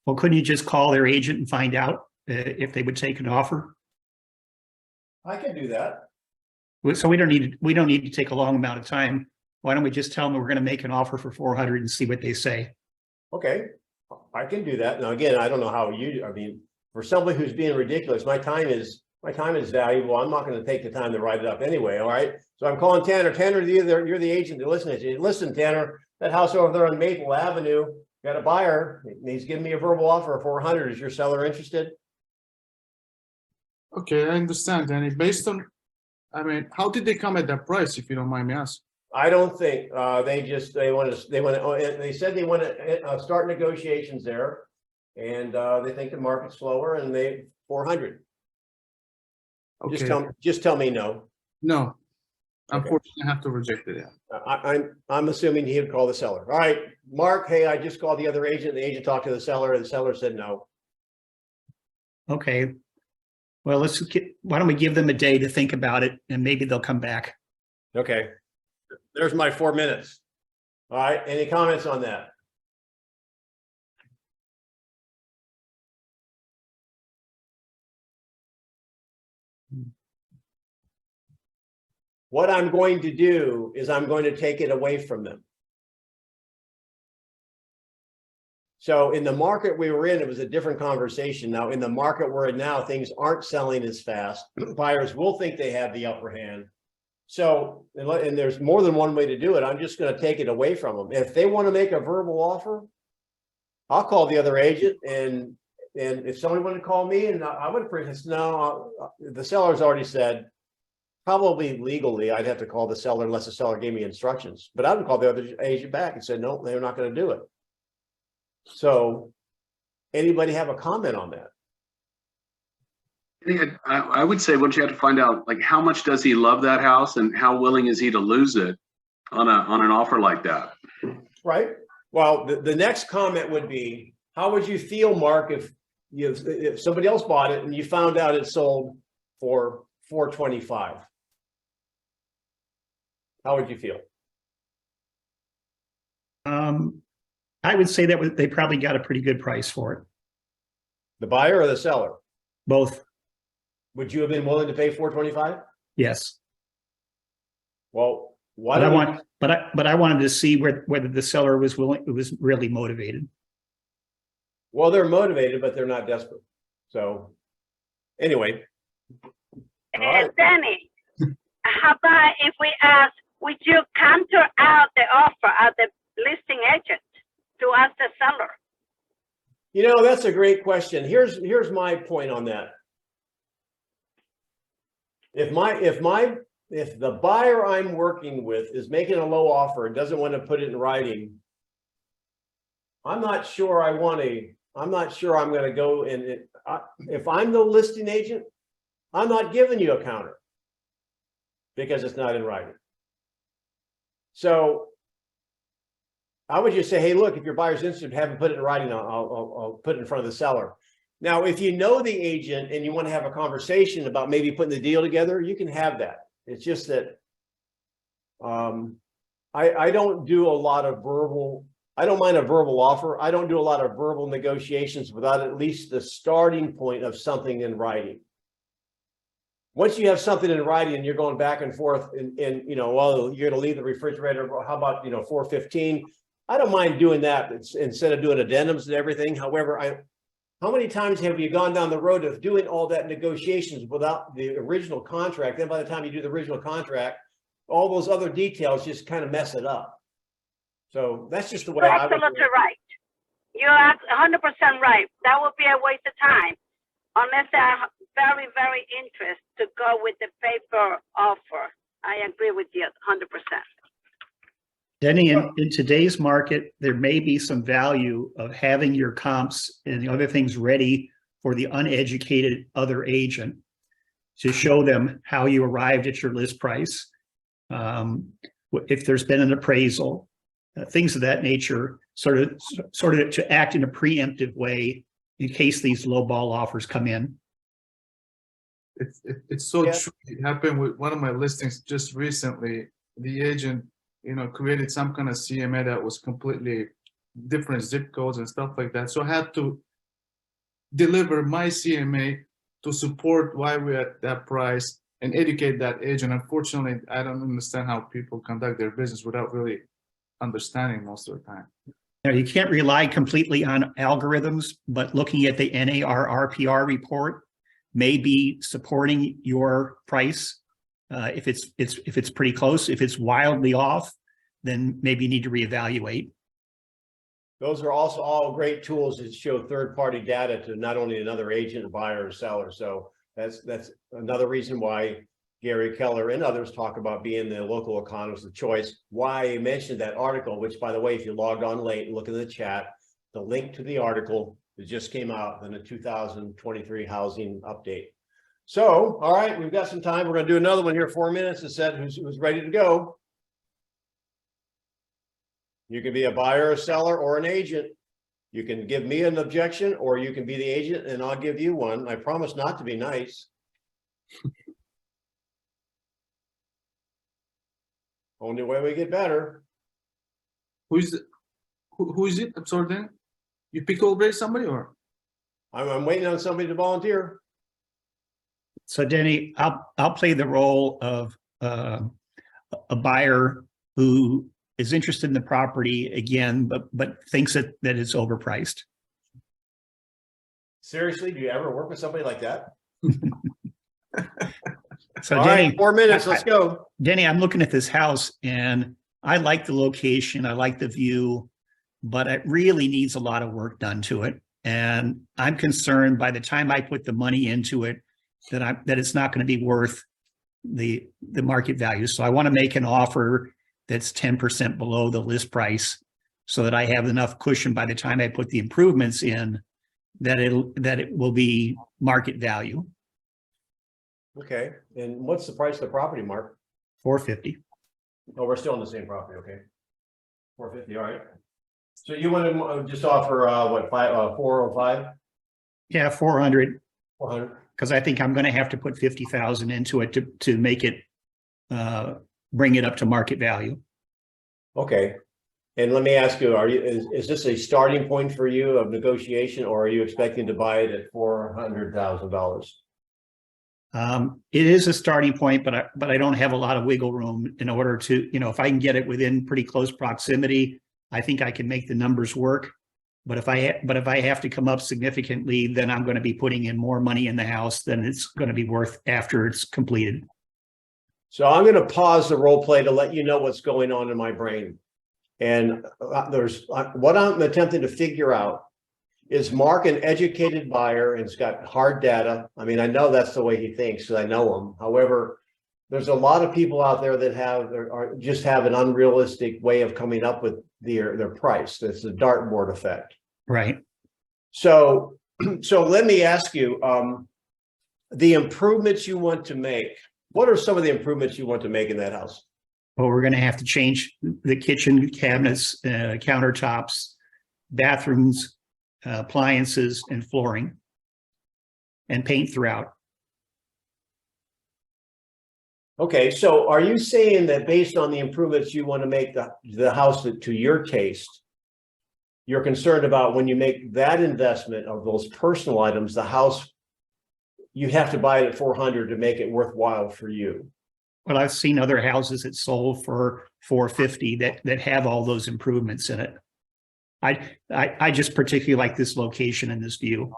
Well, couldn't you just call their agent and find out if they would take an offer?
I can do that.
So we don't need to take a long amount of time. Why don't we just tell them we're going to make an offer for 400 and see what they say?
Okay, I can do that. Now, again, I don't know how you, I mean, for somebody who's being ridiculous, my time is valuable. I'm not going to take the time to write it up anyway. All right. So I'm calling Tanner. Tanner, you're the agent to listen to you. Listen, Tanner, that house over there on Maple Avenue, got a buyer. He's giving me a verbal offer of 400. Is your seller interested?
Okay, I understand, Danny. Based on, I mean, how did they come at that price, if you don't mind me asking?
I don't think they said they want to start negotiations there, and they think the market's slower, and they 400.
Okay,
Just tell me no.
no. Unfortunately, I have to reject it, yeah.
I'm assuming he would call the seller. All right, Mark, hey, I just called the other agent. The agent talked to the seller, and the seller said no.
Okay. Well, why don't we give them a day to think about it and maybe they'll come back.
Okay. There's my 4 minutes. All right, any comments on that? What I'm going to do is I'm going to take it away from them. So in the market we were in, it was a different conversation. Now in the market we're in now, things aren't selling as fast. Buyers will think they have the upper hand. So, and there's more than one way to do it. I'm just going to take it away from them. If they want to make a verbal offer, I'll call the other agent, and if somebody wanted to call me, and I would appreciate, no, the seller's already said, probably legally, I'd have to call the seller unless the seller gave me instructions. But I would call the other agent back and said, no, they're not going to do it. So, anybody have a comment on that?
I would say what you have to find out, like, how much does he love that house and how willing is he to lose it on an offer like that?
Right. Well, the next comment would be, how would you feel, Mark, if somebody else bought it and you found out it sold for $425? How would you feel?
I would say that they probably got a pretty good price for it.
The buyer or the seller?
Both.
Would you have been willing to pay $425?
Yes.
Well, why
But
don't
but I wanted to see whether the seller was really motivated.
Well, they're motivated, but they're not desperate. So anyway. All right.
Denny, how about if we ask, would you counter out the offer at the listing agent to ask the seller?
You know, that's a great question. Here's my point on that. If the buyer I'm working with is making a low offer and doesn't want to put it in writing, I'm not sure I'm going to go if I'm the listing agent, I'm not giving you a counter because it's not in writing. So I would just say, hey, look, if your buyer's interested, have him put it in writing. I'll put it in front of the seller. Now, if you know the agent and you want to have a conversation about maybe putting the deal together, you can have that. It's just that I don't do a lot of verbal. I don't mind a verbal offer. I don't do a lot of verbal negotiations without at least the starting point of something in writing. Once you have something in writing and you're going back and forth and you know, well, you're going to leave the refrigerator. How about, you know, 415? I don't mind doing that instead of doing addendums and everything. However, how many times have you gone down the road of doing all that negotiations without the original contract? Then by the time you do the original contract, all those other details just kind of mess it up. So that's just the way
You're
I would do
absolutely
it.
right. You're 100% right. That would be a waste of time unless they're very, very interested to go with the paper offer. I agree with you 100%.
Denny, in today's market, there may be some value of having your comps and the other things ready for the uneducated other agent to show them how you arrived at your list price if there's been an appraisal, things of that nature, sort of to act in a preemptive way in case these low ball offers come in.
It's so
Yeah.
true. It happened with one of my listings just recently. The agent, created some kind of CMA that was completely different zip codes and stuff like that. So I had to deliver my CMA to support why we're at that price and educate that agent. Unfortunately, I don't understand how people conduct their business without really understanding most of the time.
Now, you can't rely completely on algorithms, but looking at the NAR RPR report may be supporting your price. If it's pretty close. If it's wildly off, then maybe you need to reevaluate.
Those are also all great tools that show third-party data to not only another agent, buyer, or seller. So that's another reason why Gary Keller and others talk about being the local economist of choice. Why I mentioned that article, which, by the way, if you logged on late and look in the chat, the link to the article that just came out in the 2023 housing update. So, all right, we've got some time. We're going to do another one here, 4 minutes. It said who's ready to go. You can be a buyer, a seller, or an agent. You can give me an objection, or you can be the agent and I'll give you one. I promise not to be nice. Only way we get better.
Who is it? I'm sorry, Dan. You pick already somebody or?
I'm waiting on somebody to volunteer.
So Denny, I'll play the role of a buyer who is interested in the property again, but thinks that it's overpriced.
Seriously, do you ever work with somebody like that?
So
All
Denny,
right, 4 minutes, let's go.
Denny, I'm looking at this house and I like the location, I like the view, but it really needs a lot of work done to it. And I'm concerned by the time I put the money into it, that it's not going to be worth the market value. So I want to make an offer that's 10% below the list price so that I have enough cushion by the time I put the improvements in that it will be market value.
Okay, and what's the price of the property, Mark?
$450.
Oh, we're still on the same property, okay. 450, all right. So you want to just offer what, 405?
Yeah, 400.
400.
Because I think I'm going to have to put 50,000 into it to make it bring it up to market value.
Okay, and let me ask you: is this a starting point for you of negotiation, or are you expecting to buy it at $400,000?
It is a starting point, but I don't have a lot of wiggle room in order to, if I can get it within pretty close proximity, I think I can make the numbers work. But if I have to come up significantly, then I'm going to be putting in more money in the house than it's going to be worth after it's completed.
So I'm going to pause the role play to let you know what's going on in my brain. And what I'm attempting to figure out is Mark an educated buyer and it's got hard data. I mean, I know that's the way he thinks because I know him. However, there's a lot of people out there that just have an unrealistic way of coming up with their price. That's the dartboard effect.
Right.
So let me ask you, the improvements you want to make. What are some of the improvements you want to make in that house?
Well, we're going to have to change the kitchen cabinets, countertops, bathrooms, appliances, and flooring, and paint throughout.
Okay, so are you saying that based on the improvements you want to make the house to your taste, you're concerned about when you make that investment of those personal items, the house, you have to buy it at 400 to make it worthwhile for you?
Well, I've seen other houses that sold for 450 that have all those improvements in it. I just particularly like this location and this view.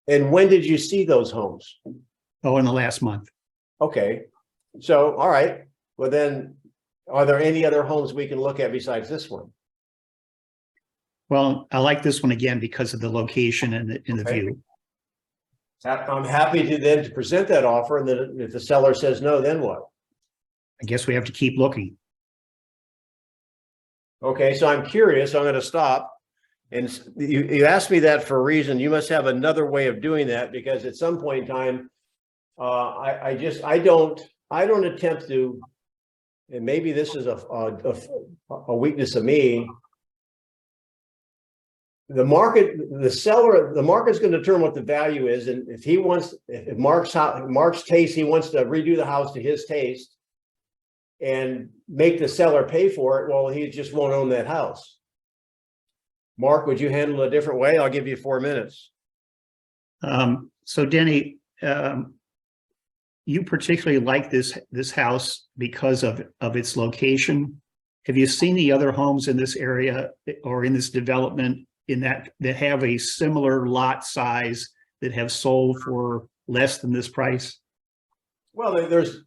And when did you see those homes?
Oh, in the last month.
Okay, so, all right. Well, then, are there any other homes we can look at besides this one?
Well, I like this one again because of the location and the
Okay.
view.
I'm happy to present that offer, and then if the seller says no, then what?
I guess we have to keep looking.
Okay, so I'm curious, I'm going to stop. And you asked me that for a reason. You must have another way of doing that, because at some point in time, I don't attempt to and maybe this is a weakness of me. The market's going to determine what the value is, and if Mark's taste, he wants to redo the house to his taste and make the seller pay for it, well, he just won't own that house. Mark, would you handle it a different way? I'll give you 4 minutes.
So Denny, you particularly like this house because of its location. Have you seen the other homes in this area or in this development that have a similar lot size that have sold for less than this price?
Well, there's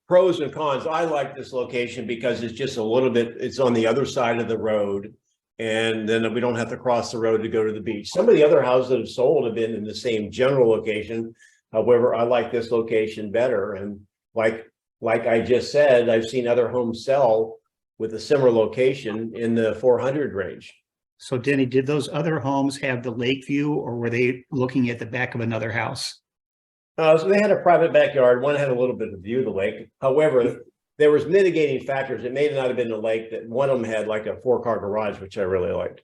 pros and cons. I like this location because it's just a little bit, it's on the other side of the road. And then we don't have to cross the road to go to the beach. Some of the other houses that have sold have been in the same general location. However, I like this location better. And like I just said, I've seen other homes sell with a similar location in the 400 range.
So Denny, did those other homes have the lake view, or were they looking at the back of another house?
So they had a private backyard. One had a little bit of view of the lake. However, there was mitigating factors. It may not have been the lake. That one of them had like a 4-car garage, which I really liked.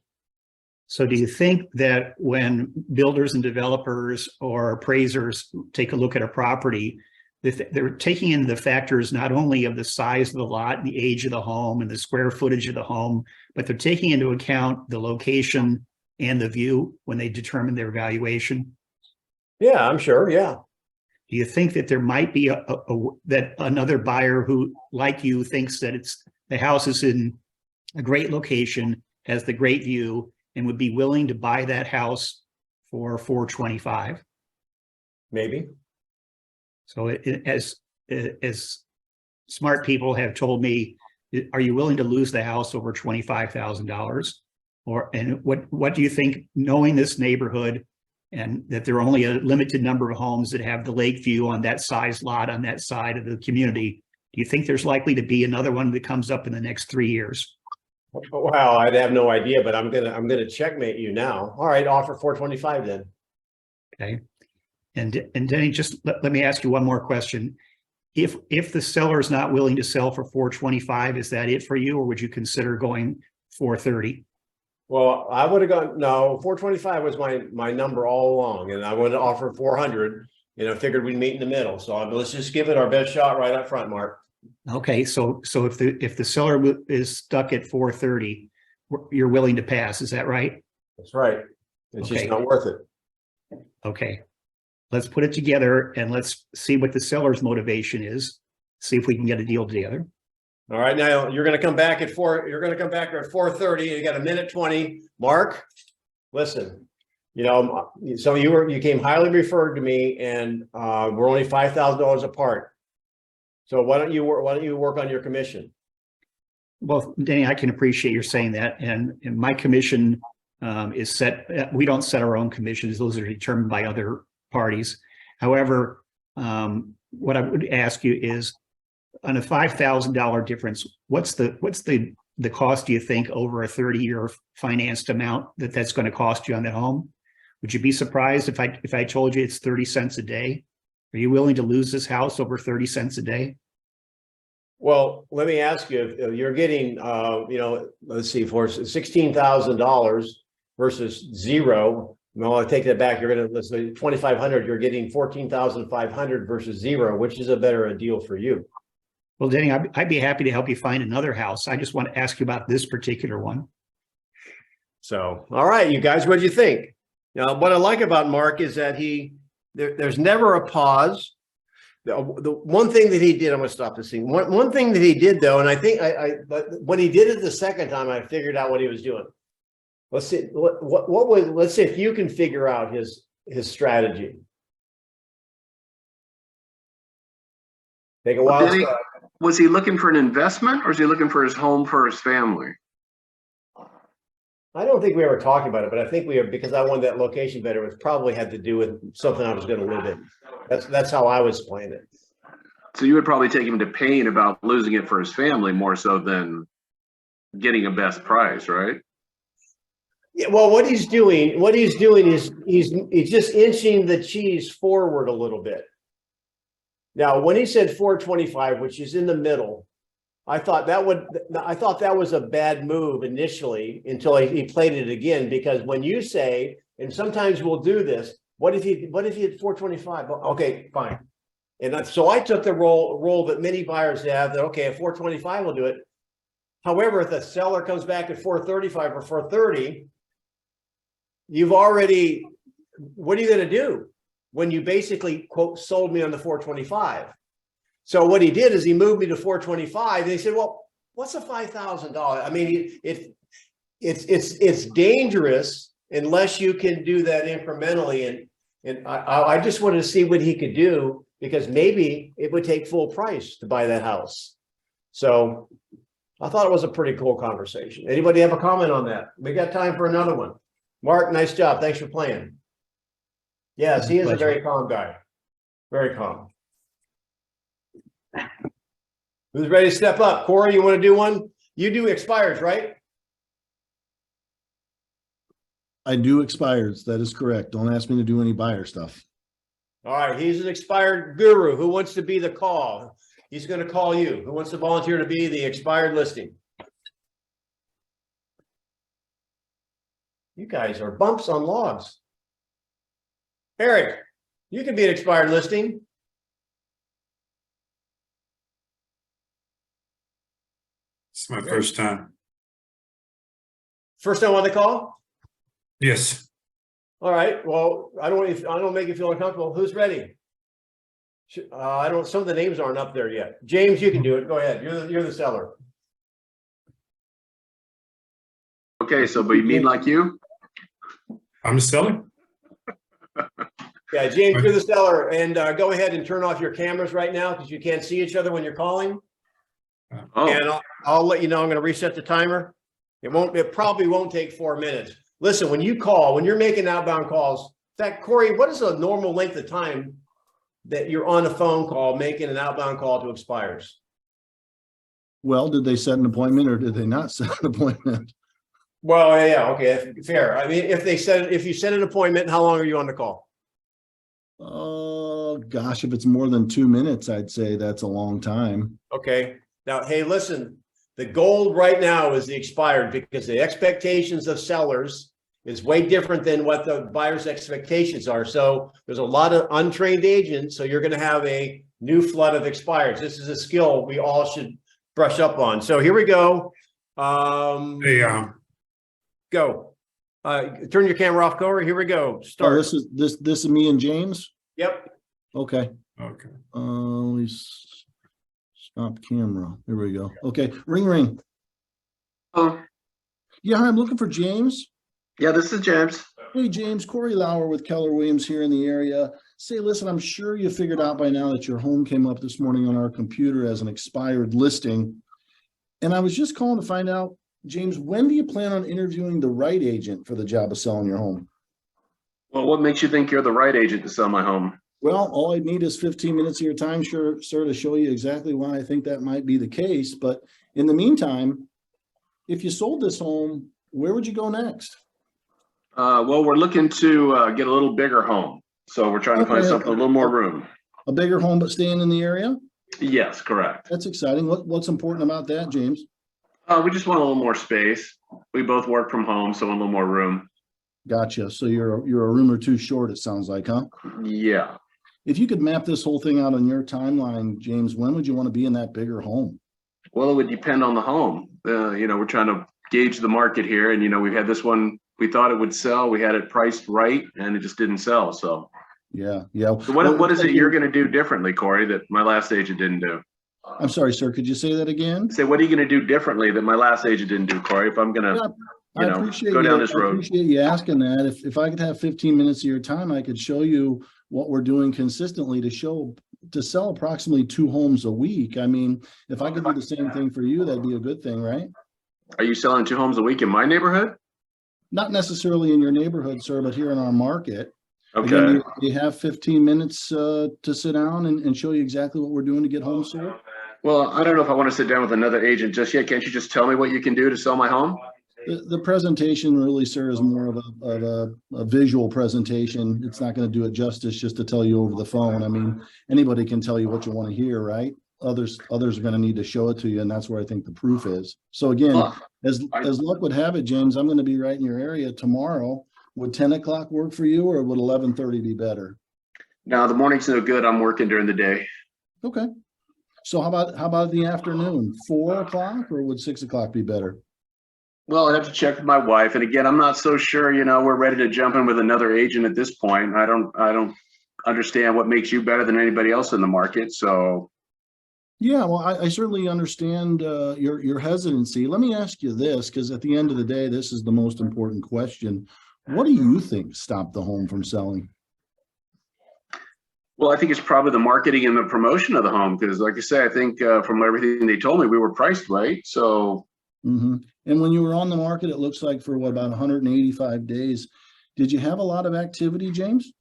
So do you think that when builders and developers or appraisers take a look at a property, they're taking in the factors not only of the size of the lot and the age of the home and the square footage of the home, but they're taking into account the location and the view when they determine their valuation?
Yeah, I'm sure. Yeah.
Do you think that there might be that another buyer who, like you, thinks that the house is in a great location, has the great view, and would be willing to buy that house for $425?
Maybe.
So as smart people have told me, are you willing to lose the house over $25,000? And what do you think, knowing this neighborhood and that there are only a limited number of homes that have the lake view on that size lot on that side of the community, do you think there's likely to be another one that comes up in the next 3 years?
Wow, I'd have no idea, but I'm gonna checkmate you now. All right, offer 425 then.
Okay. And Denny, just let me ask you one more question. If the seller is not willing to sell for 425, is that it for you, or would you consider going 430?
Well, I would have gone, no, 425 was my number all along, and I would have offered 400, figured we'd meet in the middle. So let's just give it our best shot right up front, Mark.
Okay, so if the seller is stuck at 430, you're willing to pass, is that right?
That's right. It's
Okay.
just not worth it.
Okay, let's put it together and let's see what the seller's motivation is. See if we can get a deal together.
All right, now you're going to come back at 4:30. You got a minute 20. Mark, listen, so you came highly referred to me, and we're only $5,000 apart. So why don't you work on your commission?
Well, Danny, I can appreciate your saying that, and my commission is set. We don't set our own commissions; those are determined by other parties. However, what I would ask you is, on a $5,000 difference, what's the cost, do you think, over a 30-year financed amount that's going to cost you on that home? Would you be surprised if I told you it's 30 cents a day? Are you willing to lose this house over 30 cents a day?
Well, let me ask you, if you're getting, let's see, for $16,000 versus zero. Well, I take that back. Let's say 2,500. You're getting 14,500 versus zero. Which is a better deal for you?
Well, Denny, I'd be happy to help you find another house. I just want to ask you about this particular one.
So, all right, you guys, what do you think? What I like about Mark is that there's never a pause. The one thing that he did, I'm going to stop this thing. One thing that he did, though, and I think when he did it the second time, I figured out what he was doing. Let's see let's see if you can figure out his strategy. Take a while.
Was he looking for an investment, or is he looking for his home for his family?
I don't think we ever talked about it, but I think because I wanted that location better, it probably had to do with something I was going to live in. That's how I was playing it.
So you would probably take him to pain about losing it for his family more so than getting a best price, right?
Yeah. Well, what he's doing is he's just inching the cheese forward a little bit. Now, when he said 425, which is in the middle, I thought that was a bad move initially until he played it again, because when you say, and sometimes we'll do this, what if he had 425? Okay, fine. And so I took the role that many buyers have, that, okay, at 425, we'll do it. However, if the seller comes back at 435 or 430, you've already, what are you going to do when you basically, quote, sold me on the 425? So what he did is he moved me to 425, and he said, well, what's a $5,000? I mean, it's dangerous unless you can do that incrementally. And I just wanted to see what he could do, because maybe it would take full price to buy that house. So I thought it was a pretty cool conversation. Anybody have a comment on that? We got time for another one. Mark, nice job. Thanks for playing. Yes, he is a very calm guy. Very calm. Who's ready to step up? Corey, you want to do one? You do expires, right?
I do expireds. That is correct. Don't ask me to do any buyer stuff.
All right, he's an expired guru. Who wants to be the call? He's going to call you. Who wants to volunteer to be the expired listing? You guys are bumps on logs. Eric, you can be an expired listing.
It's my first time.
First time on the call?
Yes.
All right. Well, I don't make you feel uncomfortable. Who's ready? I don't. Some of the names aren't up there yet. James, you can do it. Go ahead. You're the seller.
Okay, so but you mean like you?
I'm the seller.
Yeah, James, you're the seller, and go ahead and turn off your cameras right now, because you can't see each other when you're calling.
Oh,
And I'll let you know. I'm going to reset the timer. It probably won't take 4 minutes. Listen, when you call, when you're making outbound calls, in fact, Corey, what is a normal length of time that you're on a phone call making an outbound call to expires?
Well, did they set an appointment or did they not set an appointment?
Well, yeah, okay, fair. I mean, if you set an appointment, how long are you on the call?
Oh, gosh, if it's more than 2 minutes, I'd say that's a long time.
Okay. Now, hey, listen, the gold right now is the expired, because the expectations of sellers is way different than what the buyer's expectations are. So there's a lot of untrained agents. So you're going to have a new flood of expireds. This is a skill we all should brush up on. So here we go.
Hey,
Go. Turn your camera off, Corey. Here we go.
Oh,
Start.
this is me and James.
Yep.
Okay.
okay.
Let me stop camera. There we go. Okay. Ring.
oh,
Yeah, I'm looking for James.
yeah, this is James.
Hey, James, Corey Lauer with Keller Williams here in the area. Say, listen, I'm sure you figured out by now that your home came up this morning on our computer as an expired listing. And I was just calling to find out, James, when do you plan on interviewing the right agent for the job of selling your home?
Well, what makes you think you're the right agent to sell my home?
Well, all I need is 15 minutes of your time, sir, to show you exactly why I think that might be the case. But in the meantime, if you sold this home, where would you go next?
Well, we're looking to get a little bigger home. So we're trying to find
Okay.
something a little more room.
A bigger home, but staying in the area?
Yes, correct.
That's exciting. What's important about that, James?
We just want a little more space. We both work from home, so a little more room.
Gotcha. So you're a room or two short, it sounds like, huh?
Yeah.
If you could map this whole thing out on your timeline, James, when would you want to be in that bigger home?
Well, it would depend on the home. We're trying to gauge the market here, and we've had this one. We thought it would sell. We had it priced right, and it just didn't sell. So,
Yeah.
so what is it you're going to do differently, Corey, that my last agent didn't do?
I'm sorry, sir. Could you say that again?
Say, what are you going to do differently that my last agent didn't do, Corey? If I'm going to,
I appreciate
go down
you.
this
I
road.
appreciate you asking that. If I could have 15 minutes of your time, I could show you what we're doing consistently to sell approximately 2 homes a week. I mean, if I could do the same thing for you, that'd be a good thing, right?
Are you selling 2 homes a week in my neighborhood?
Not necessarily in your neighborhood, sir, but here in our market.
Okay.
Again, you have 15 minutes to sit down and show you exactly what we're doing to get homes sold.
Well, I don't know if I want to sit down with another agent just yet. Can't you just tell me what you can do to sell my home?
The presentation really, sir, is more of a visual presentation. It's not going to do it justice just to tell you over the phone. I mean, anybody can tell you what you want to hear, right? others are going to need to show it to you, and that's where I think the proof is. So again,
Well,
as luck would have it, James, I'm going to be right in your area tomorrow. Would 10 o'clock work for you, or would 11:30 be better?
No, the morning's no good. I'm working during the day.
Okay. So how about the afternoon, 4 o'clock, or would 6 o'clock be better?
Well, I'd have to check with my wife. And again, I'm not so sure, we're ready to jump in with another agent at this point. I don't understand what makes you better than anybody else in the market. So
Yeah, well, I certainly understand your hesitancy. Let me ask you this, because at the end of the day, this is the most important question. What do you think stopped the home from selling?
well, I think it's probably the marketing and the promotion of the home, because like I say, I think from everything they told me, we were priced right. So
And when you were on the market, it looks like for what, about 185 days. Did you have a lot of activity, James?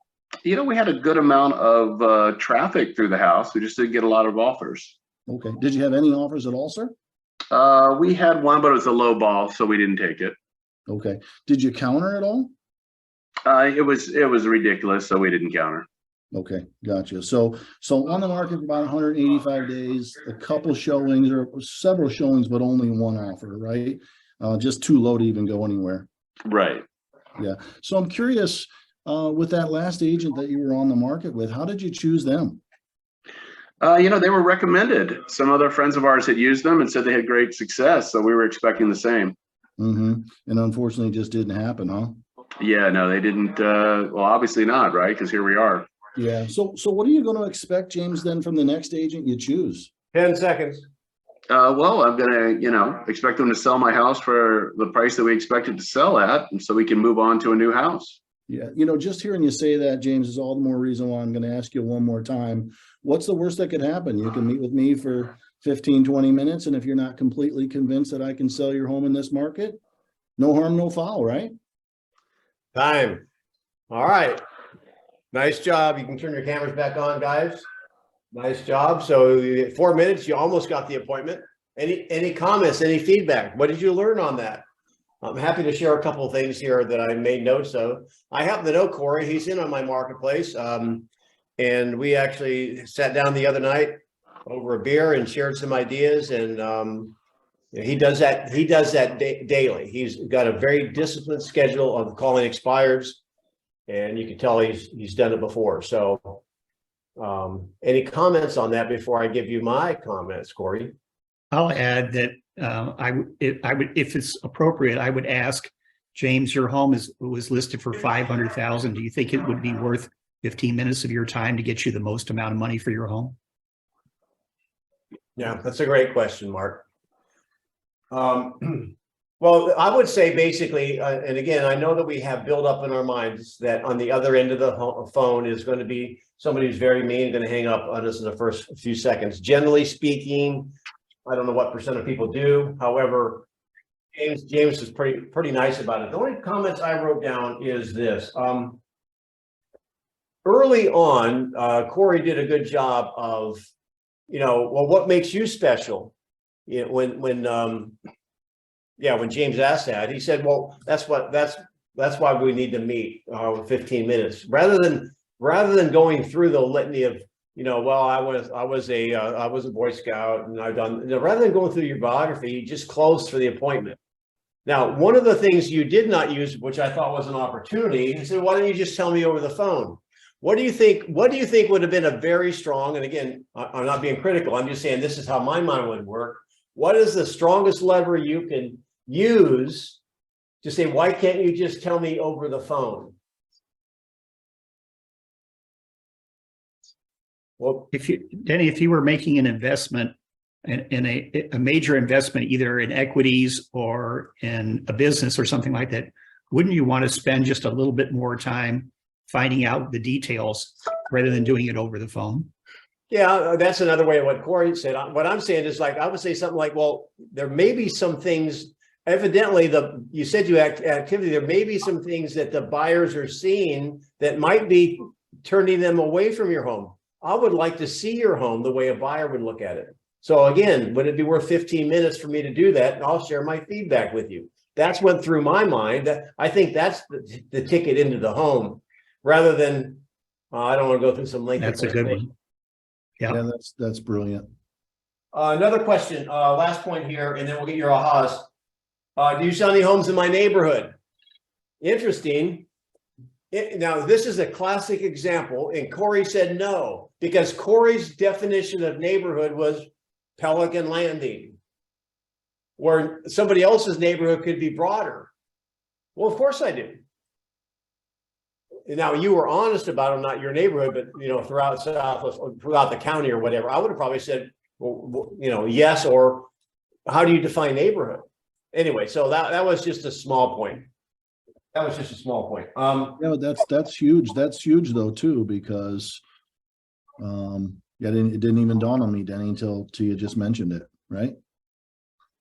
we had a good amount of traffic through the house. We just didn't get a lot of offers.
Okay. Did you have any offers at all, sir?
We had one, but it was a low ball, so we didn't take it.
Okay. Did you counter at all?
It was ridiculous, so we didn't counter.
Okay, gotcha. So on the market for about 185 days, a couple showings or several showings, but only one offer, right? Just too low to even go anywhere.
Right.
Yeah. So I'm curious, with that last agent that you were on the market with, how did you choose them?
They were recommended. Some other friends of ours had used them and said they had great success, so we were expecting the same.
And unfortunately, it just didn't happen, huh?
Yeah, no, they didn't. Well, obviously not, right? Because here we are.
Yeah. So what are you going to expect, James, then from the next agent you choose?
10 seconds.
Well, I'm gonna, expect them to sell my house for the price that we expected to sell at, and so we can move on to a new house.
Yeah. Just hearing you say that, James, is all the more reason why I'm going to ask you one more time. What's the worst that could happen? You can meet with me for 15, 20 minutes. And if you're not completely convinced that I can sell your home in this market, no harm, no foul, right?
Time. All right. Nice job. You can turn your cameras back on, guys. Nice job. So you get 4 minutes. You almost got the appointment. Any comments, any feedback? What did you learn on that? I'm happy to share a couple of things here that I made notes of. I happen to know Corey. He's in on my marketplace. And we actually sat down the other night over a beer and shared some ideas. And he does that daily. He's got a very disciplined schedule of calling expireds. And you can tell he's done it before. So any comments on that before I give you my comments, Corey?
I'll add that I would, if it's appropriate, I would ask James, your home was listed for 500,000. Do you think it would be worth 15 minutes of your time to get you the most amount of money for your home?
Yeah, that's a great question, Mark. Well, I would say basically, and again, I know that we have built up in our minds that on the other end of the phone is going to be somebody who's very mean, going to hang up on us in the first few seconds. Generally speaking, I don't know what % of people do. However, James is pretty nice about it. The only comments I wrote down is this. Early on, Corey did a good job of, well, what makes you special? When James asked that, he said, well, that's why we need to meet 15 minutes rather than going through the litany of, well, I was a Boy Scout and I've done, rather than going through your biography, you just closed for the appointment. Now, one of the things you did not use, which I thought was an opportunity, he said, why don't you just tell me over the phone? What do you think would have been a very strong, and again, I'm not being critical, I'm just saying this is how my mind would work. What is the strongest lever you can use to say, why can't you just tell me over the phone? Well,
Denny, if you were making an investment in a major investment, either in equities or in a business or something like that, wouldn't you want to spend just a little bit more time finding out the details rather than doing it over the phone?
Yeah, that's another way of what Corey said. What I'm saying is, like, I would say something like, well, there may be some things, evidently, you said you activity, there may be some things that the buyers are seeing that might be turning them away from your home. I would like to see your home the way a buyer would look at it. So again, would it be worth 15 minutes for me to do that? And I'll share my feedback with you. That's went through my mind. I think that's the ticket into the home, rather than, I don't want to go through some lengthy.
That's a good one.
Yeah, that's brilliant.
Another question, last point here, and then we'll get your ahas. Do you sell any homes in my neighborhood? Interesting. Now, this is a classic example, and Corey said no, because Corey's definition of neighborhood was Pelican Landing, where somebody else's neighborhood could be broader. Well, of course I do. Now, you were honest about them, not your neighborhood, but throughout the county or whatever. I would have probably said, well, yes, or how do you define neighborhood? Anyway, so that was just a small point. That was just a small point.
Yeah, that's huge. That's huge though too, because yeah, it didn't even dawn on me, Denny, until you just mentioned it, right?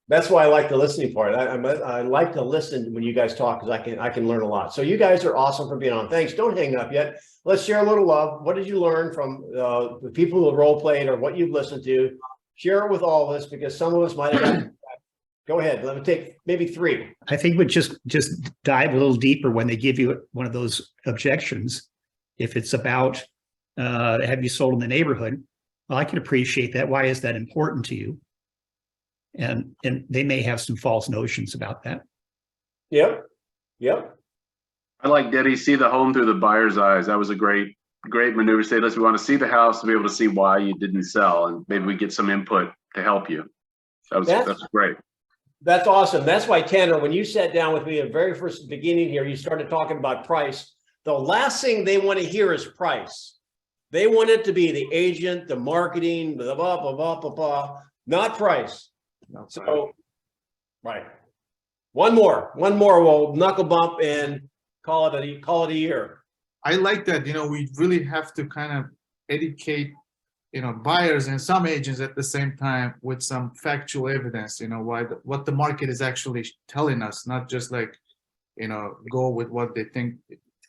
That's why I like the listening part. I like to listen when you guys talk, because I can learn a lot. So you guys are awesome for being on. Thanks. Don't hang up yet. Let's share a little love. What did you learn from the people who role played or what you've listened to? Share it with all of us, because some of us might have gotten. Go ahead. Let me take maybe 3.
I think we just dive a little deeper when they give you one of those objections. If it's about have you sold in the neighborhood? Well, I can appreciate that. Why is that important to you? And they may have some false notions about that.
Yep.
I like Denny, see the home through the buyer's eyes. That was a great maneuver. Say, listen, we want to see the house to be able to see why you didn't sell, and maybe we get some input to help you. That's great.
That's awesome. That's why, Tanner, when you sat down with me at the very first beginning here, you started talking about price. The last thing they want to hear is price. They want it to be the agent, the marketing, blah, blah, blah, blah, blah, blah, not price. So, right. One more, we'll knuckle bump and call it a year.
I like that. We really have to kind of educate buyers and some agents at the same time with some factual evidence, what the market is actually telling us, not just like, go with what they think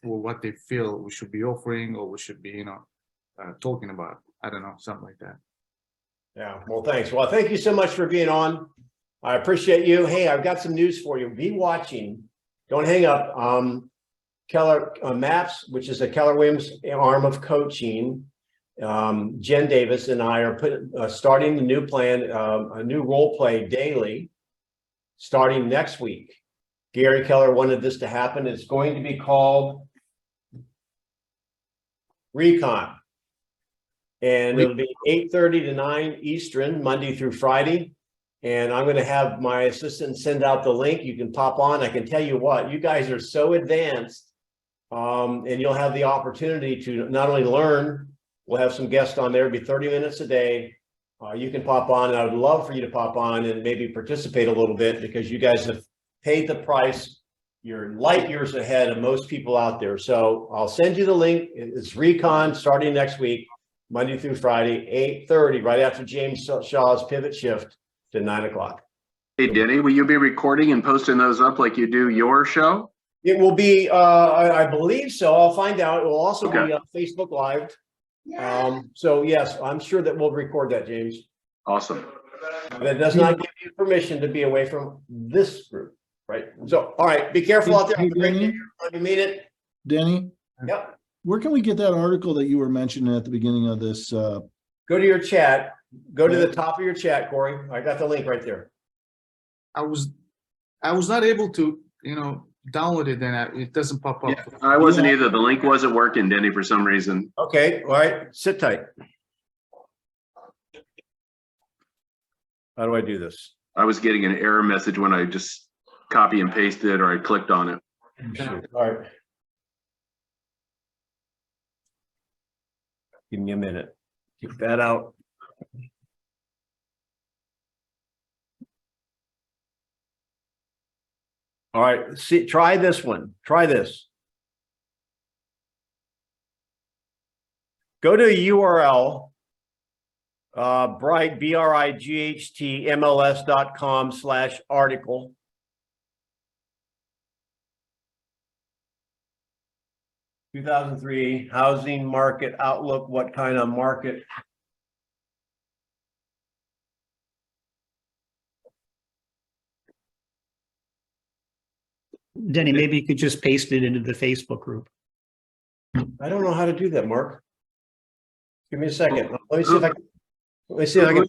or what they feel we should be offering or we should be, talking about. I don't know, something like that.
Yeah, well, thanks. Well, thank you so much for being on. I appreciate you. Hey, I've got some news for you. Be watching. Don't hang up. Keller Maps, which is a Keller Williams arm of coaching. Jen Davis and I are starting the new plan, a new role play daily, starting next week. Gary Keller wanted this to happen. It's going to be called Recon. And it'll be 8:30 to 9 Eastern, Monday through Friday. And I'm going to have my assistant send out the link. You can pop on. I can tell you what, you guys are so advanced, and you'll have the opportunity to not only learn. We'll have some guests on there. It'll be 30 minutes a day. You can pop on, and I would love for you to pop on and maybe participate a little bit, because you guys have paid the price. You're light years ahead of most people out there. So I'll send you the link. It's Recon starting next week, Monday through Friday, 8:30, right after James Shaw's pivot shift to 9 o'clock.
Hey, Denny, will you be recording and posting those up like you do your show?
It will be, I believe so. I'll find out. It will also be on Facebook Live. So yes, I'm sure that we'll record that, James.
Awesome.
That does not give you permission to be away from this group, right? So, all right, be careful out there.
Hey, Denny?
Let me meet it.
Denny?
Yep.
Where can we get that article that you were mentioning at the beginning of this?
Go to your chat. Go to the top of your chat, Corey. I got the link right there.
I was not able to, download it, then it doesn't pop up.
Yeah, I wasn't either. The link wasn't working, Denny, for some reason.
Okay, all right. Sit tight. How do I do this?
I was getting an error message when I just copy and pasted or I clicked on it.
All right. Give me a minute. Keep that out. All right, see, try this one. Try this. Go to a URL, bright, BRIGHT, MLS.com/article. (2003) housing market outlook. What kind of market?
Denny, maybe you could just paste it into the Facebook group.
I don't know how to do that, Mark. Give me a second. Let me see if I can.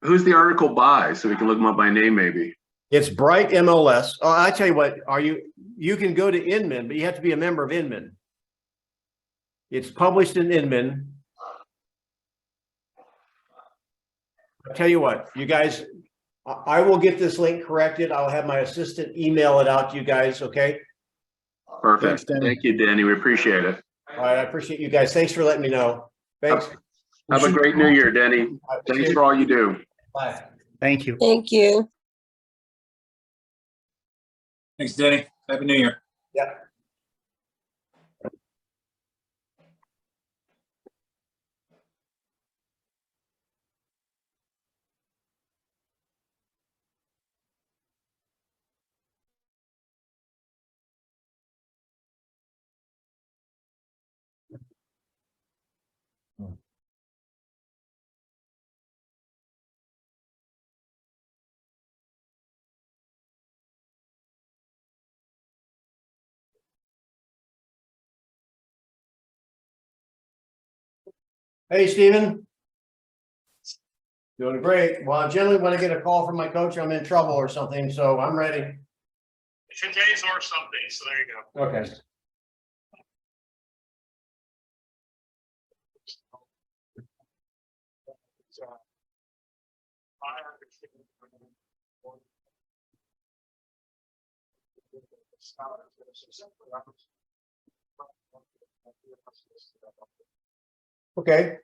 Who's the article by, so we can look them up by name maybe?
It's Bright MLS. Oh, I tell you what, you can go to Inman, but you have to be a member of Inman. It's published in Inman. I tell you what, you guys, I will get this link corrected. I'll have my assistant email it out to you guys, okay?
Perfect.
Thanks, Denny.
Thank you, Danny. We appreciate it.
All right, I appreciate you guys. Thanks for letting me know. Thanks.
Have a great new year, Denny. Thanks for all you do.
Bye.
Thank you.
Thank you.
Thanks, Denny. Happy New Year.
Yeah. Hey, Steven. Doing great. Well, generally when I get a call from my coach, I'm in trouble or something, so I'm ready.
It's your days or something, so there you go.
Okay. Okay,